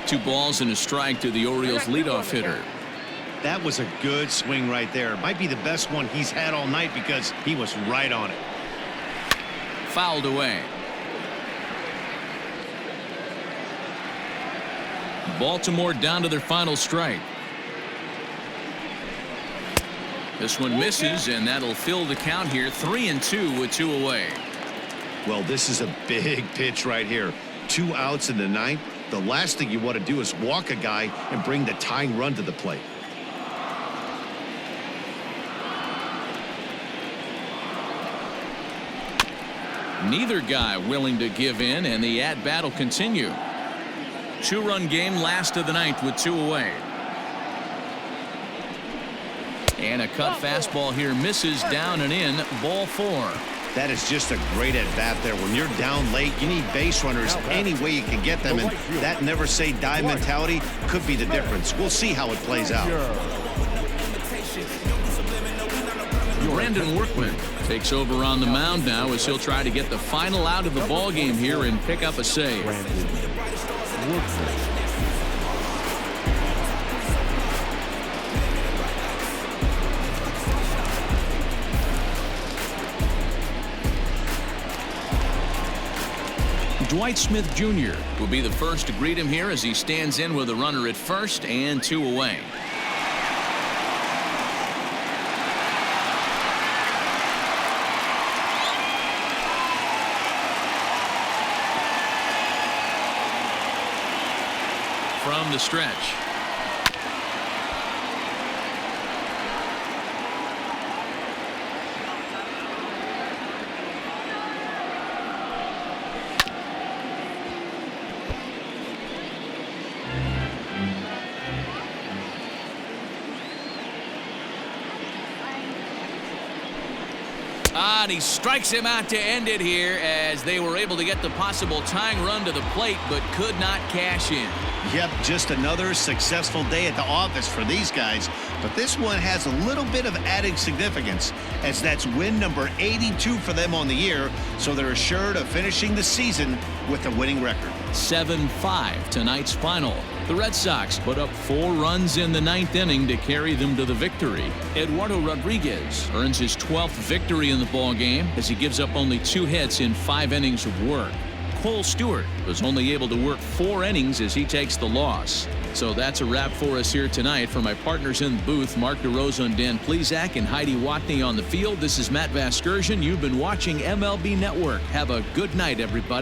Speaker 1: Two balls and a strike to the Orioles leadoff hitter.
Speaker 2: That was a good swing right there. Might be the best one he's had all night because he was right on it.
Speaker 1: Fouled away. Baltimore down to their final strike. This one misses, and that'll fill the count here. 3-2 with 2 away.
Speaker 2: Well, this is a big pitch right here. 2 outs in the 9th. The last thing you want to do is walk a guy and bring the tying run to the plate.
Speaker 1: Neither guy willing to give in, and the at-bat will continue. 2-run game, last of the 9th with 2 away. And a cut fastball here misses, down and in, ball 4.
Speaker 2: That is just a great at-bat there. When you're down late, you need base runners any way you can get them, and that never say die mentality could be the difference. We'll see how it plays out.
Speaker 1: Brandon Workman takes over on the mound now as he'll try to get the final out of the ball game here and pick up a save. Dwight Smith Jr. will be the first to greet him here as he stands in with a runner at first and 2 away. From the stretch. And he strikes him out to end it here as they were able to get the possible tying run to the plate but could not cash in.
Speaker 2: Yep, just another successful day at the office for these guys. But this one has a little bit of added significance as that's win number 82 for them on the year. So they're assured of finishing the season with a winning record.
Speaker 1: 7-5 tonight's final. The Red Sox put up 4 runs in the 9th inning to carry them to the victory. Eduardo Rodriguez earns his 12th victory in the ballgame as he gives up only 2 hits in 5 innings of work. Cole Stewart was only able to work 4 innings as he takes the loss. So that's a wrap for us here tonight. For my partners in the booth, Mark DeRosa and Dan Plesac and Heidi Watney on the field, this is Matt Vasgersian. You've been watching MLB Network. Have a good night, everybody.